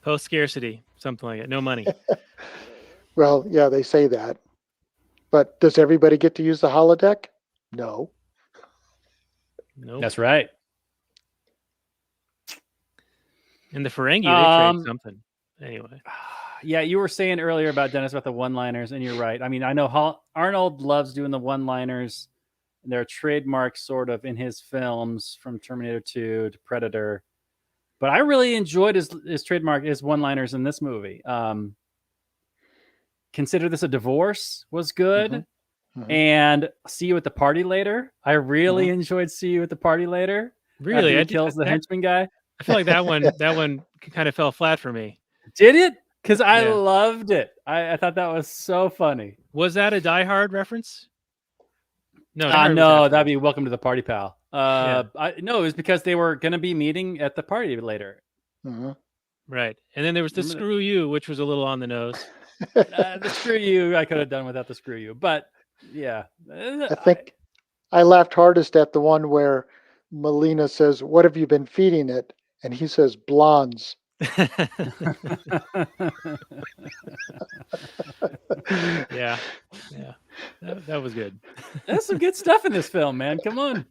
Post scarcity, something like that. No money. Well, yeah, they say that. But does everybody get to use the holodeck? No. Nope. That's right. In the Ferengi, they trade something. Anyway. Yeah, you were saying earlier about Dennis about the one-liners, and you're right. I mean, I know Arnold loves doing the one-liners. They're trademark sort of in his films, from Terminator 2 to Predator. But I really enjoyed his trademark, his one-liners in this movie. Consider This a Divorce was good. Mm-hmm. And See You at the Party Later. I really enjoyed See You at the Party Later. Really? He kills the henchman guy. I feel like that one kind of fell flat for me. Did it? Because I loved it. I thought that was so funny. Was that a Die Hard reference? No, no, that'd be Welcome to the Party, Pal. No, it was because they were going to be meeting at the party later. Mm-hmm. Right. And then there was the Screw You, which was a little on the nose. The Screw You, I could have done without the Screw You. But, yeah. I think I laughed hardest at the one where Melina says, "What have you been feeding it?" And he says, "Blondes." Yeah. That was good. There's some good stuff in this film, man. Come on.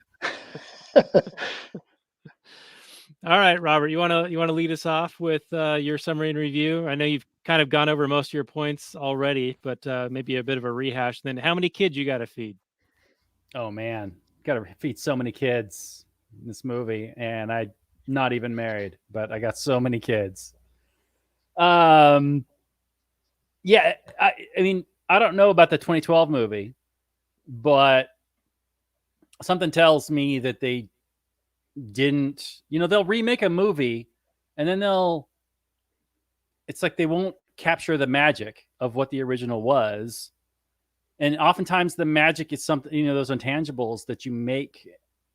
All right, Robert, you want to lead us off with your summary and review? I know you've kind of gone over most of your points already, but maybe a bit of a rehash. Then, how many kids you got to feed? Oh man, got to feed so many kids in this movie, and I'm not even married, but I got so many kids. Yeah, I mean, I don't know about the 2012 movie, but something tells me that they didn't, they'll remake a movie and then it's like they won't capture the magic of what the original was. And oftentimes the magic is something, those intangibles that you make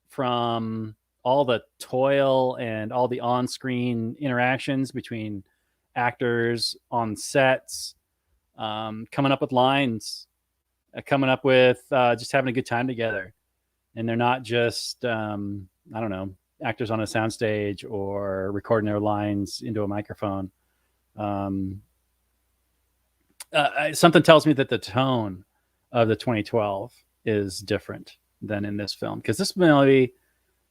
from all the toil and all the on-screen interactions between actors on sets, coming up with lines, coming up with just having a good time together. And they're not just, I don't know, actors on a soundstage or recording their lines into a microphone. Something tells me that the tone of the 2012 is different than in this film, because this movie,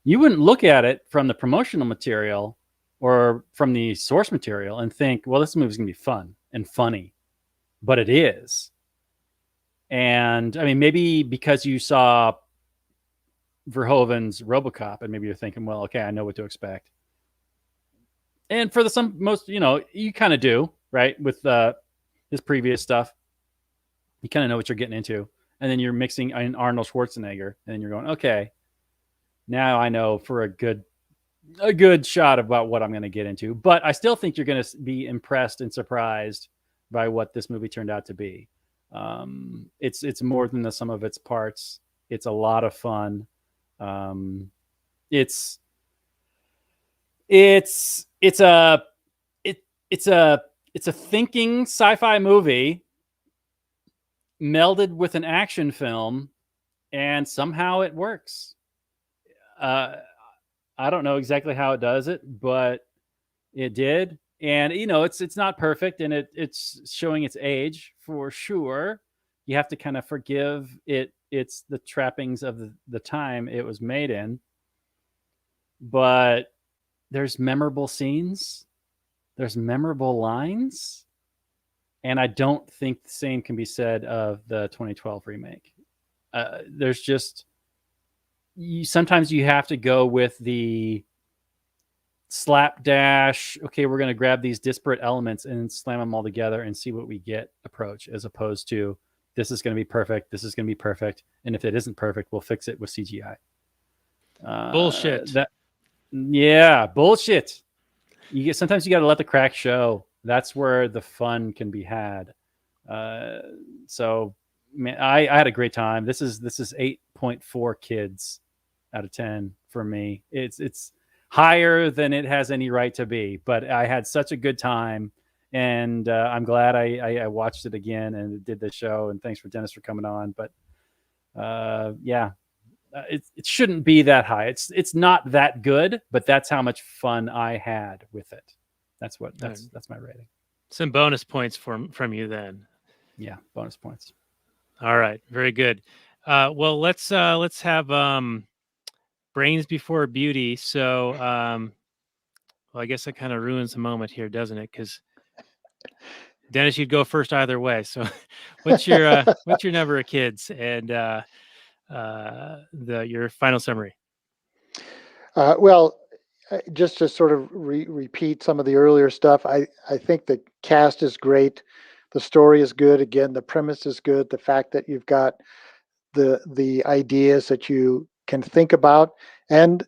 you wouldn't look at it from the promotional material or from the source material and think, well, this movie's gonna be fun and funny, but it is. And I mean, maybe because you saw Verhoeven's RoboCop, and maybe you're thinking, well, okay, I know what to expect. And for most, you kind of do, right? With his previous stuff, you kind of know what you're getting into. And then you're mixing in Arnold Schwarzenegger, and then you're going, okay, now I know for a good shot about what I'm going to get into. But I still think you're going to be impressed and surprised by what this movie turned out to be. It's more than the sum of its parts. It's a lot of fun. It's a thinking sci-fi movie melded with an action film, and somehow it works. I don't know exactly how it does it, but it did. And it's not perfect, and it's showing its age for sure. You have to kind of forgive it. It's the trappings of the time it was made in. But there's memorable scenes, there's memorable lines, and I don't think the same can be said of the 2012 remake. There's just sometimes you have to go with the slapdash, okay, we're going to grab these disparate elements and slam them all together and see what we get approach, as opposed to this is going to be perfect, this is going to be perfect, and if it isn't perfect, we'll fix it with CGI. Bullshit. Bullshit. Sometimes you got to let the crack show. That's where the fun can be had. So, man, I had a great time. This is 8.4 kids out of 10 for me. It's higher than it has any right to be, but I had such a good time, and I'm glad I watched it again and did the show. And thanks for Dennis for coming on. But it shouldn't be that high. It's not that good, but that's how much fun I had with it. That's my rating. Some bonus points from you then. Yeah, bonus points. All right, very good. Well, let's have brains before beauty. So, well, I guess that kind of ruins the moment here, doesn't it? Because Dennis, you'd go first either way. So, what's your number of kids and your final summary? Well, just to sort of repeat some of the earlier stuff, I think the cast is great. The story is good. Again, the premise is good. The fact that you've got the ideas that you can think about, and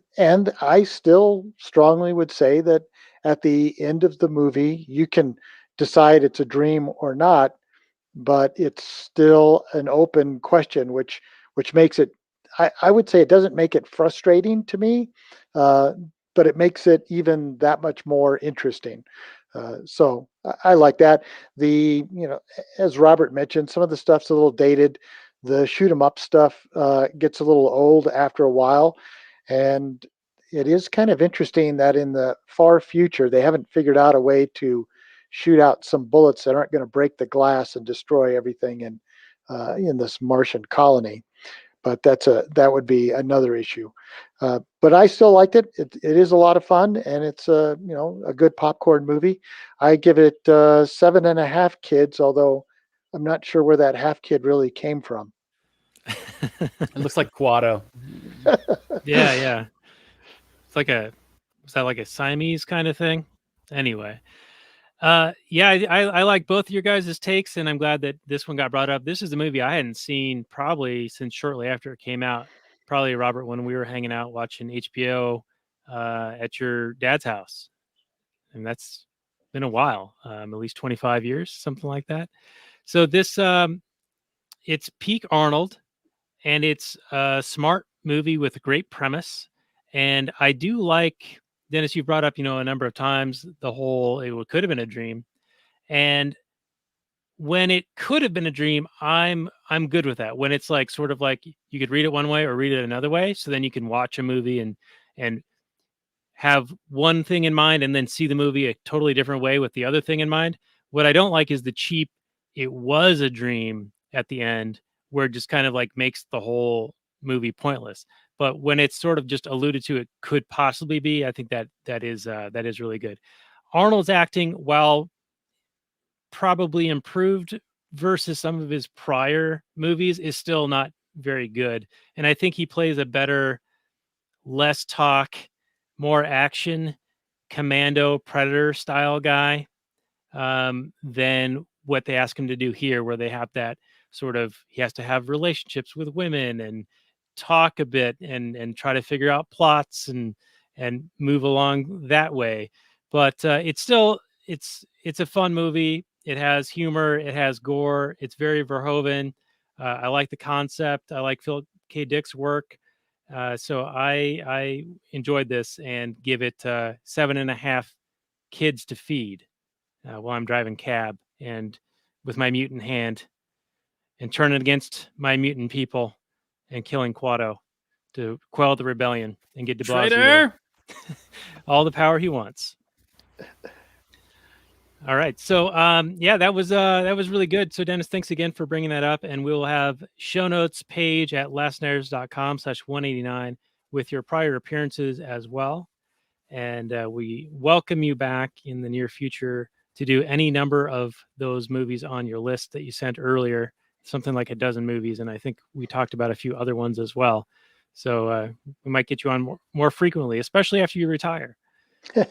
I still strongly would say that at the end of the movie, you can decide it's a dream or not, but it's still an open question, which makes it, I would say it doesn't make it frustrating to me, but it makes it even that much more interesting. So I like that. As Robert mentioned, some of the stuff's a little dated. The shoot 'em up stuff gets a little old after a while, and it is kind of interesting that in the far future they haven't figured out a way to shoot out some bullets that aren't going to break the glass and destroy everything in this Martian colony. But that would be another issue. But I still liked it. It is a lot of fun, and it's a good popcorn movie. I give it 7.5 kids, although I'm not sure where that half kid really came from. It looks like Quado. Yeah. Was that like a Siamese kind of thing? Anyway. I like both of your guys' takes, and I'm glad that this one got brought up. This is a movie I hadn't seen probably since shortly after it came out. Probably, Robert, when we were hanging out watching HBO at your dad's house. And that's been a while, at least 25 years, something like that. So this, it's peak Arnold, and it's a smart movie with a great premise. And I do like, Dennis, you brought up, a number of times the whole it could have been a dream. And when it could have been a dream, I'm good with that. When it's like sort of like you could read it one way or read it another way, so then you can watch a movie and have one thing in mind and then see the movie a totally different way with the other thing in mind. What I don't like is the cheap "it was a dream" at the end, where it just kind of like makes the whole movie pointless. But when it's sort of just alluded to, it could possibly be. I think that is really good. Arnold's acting, while probably improved versus some of his prior movies, is still not very good. And I think he plays a better, less talk, more action, commando predator style guy than what they ask him to do here, where they have that sort of, he has to have relationships with women and talk a bit and try to figure out plots and move along that way. But it's still, it's a fun movie. It has humor, it has gore, it's very Verhoeven. I like the concept. I like Philip K. Dick's work. So I enjoyed this and give it 7.5 kids to feed while I'm driving cab and with my mutant hand and turning against my mutant people and killing Quado to quell the rebellion and get De Blasio Traitor! all the power he wants. All right. So, yeah, that was really good. So Dennis, thanks again for bringing that up. And we'll have show notes page at lastnarratives.com/189 with your prior appearances as well. And we welcome you back in the near future to do any number of those movies on your list that you sent earlier, something like a dozen movies. And I think we talked about a few other ones as well. So we might get you on more frequently, especially after you retire. Well,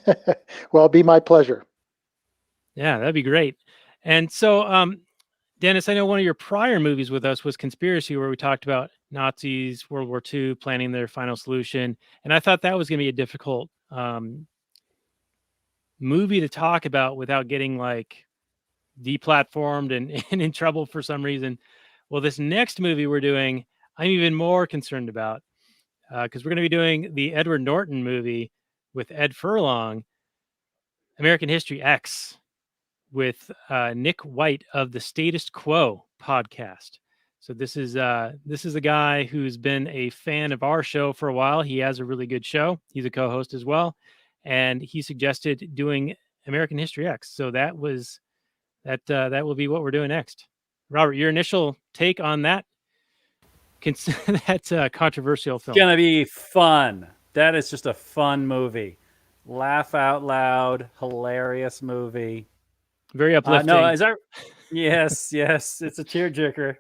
it'll be my pleasure. Yeah, that'd be great. And so, Dennis, I know one of your prior movies with us was Conspiracy, where we talked about Nazis, World War II, planning their final solution. And I thought that was going to be a difficult movie to talk about without getting like deplatformed and in trouble for some reason. Well, this next movie we're doing, I'm even more concerned about because we're going to be doing the Edward Norton movie with Ed Furlong, American History X, with Nick White of the Status Quo podcast. So this is a guy who's been a fan of our show for a while. He has a really good show. He's a co-host as well, and he suggested doing American History X. So that will be what we're doing next. Robert, your initial take on that that controversial film? It's gonna be fun. That is just a fun movie. Laugh out loud, hilarious movie. Very uplifting. No, is that? Yes, yes, it's a tearjerker.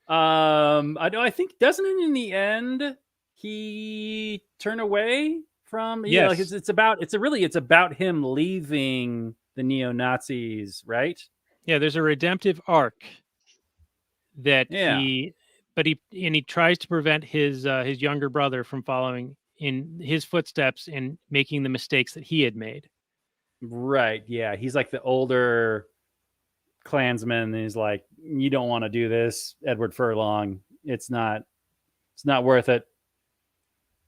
I know. I think doesn't it in the end he turn away from? Yes. Yeah, like it's about him leaving the neo-Nazis, right? Yeah, there's a redemptive arc that Yeah. he tries to prevent his younger brother from following in his footsteps and making the mistakes that he had made. Right. Yeah. He's like the older Klansman. And he's like, you don't want to do this, Edward Furlong. It's not worth it.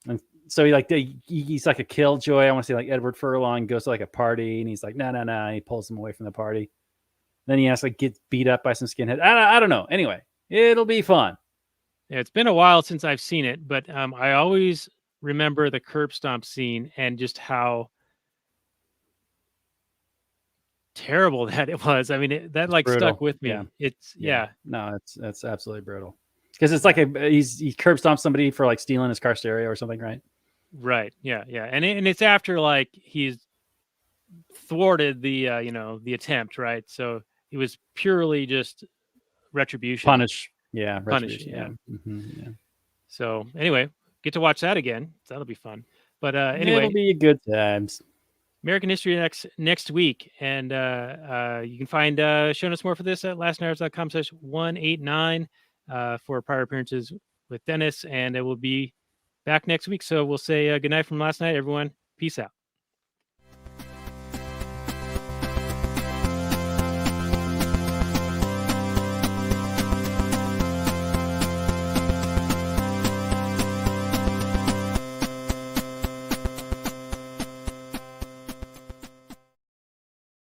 And so he's like a killjoy. I want to say like Edward Furlong goes to like a party and he's like, no. And he pulls him away from the party. Then he has to get beat up by some skinhead. I don't know. Anyway, it'll be fun. Yeah, it's been a while since I've seen it, but I always remember the curb stomp scene and just how terrible that it was. I mean, that like brutal. Stuck with me. Yeah. It's No, it's absolutely brutal. Because it's like he curb stomps somebody for like stealing his car stereo or something, right? Right. Yeah. And it's after like he's thwarted the the attempt, right? So it was purely just retribution. Punish. Yeah. Punish. Yeah. Mm-hmm, yeah. So anyway, get to watch that again. So that'll be fun. But anyway, it'll be good times. American History next week. And you can find show notes more for this at lastnarratives.com/189 for prior appearances with Dennis. And it will be back next week. So we'll say good night from last night, everyone. Peace out.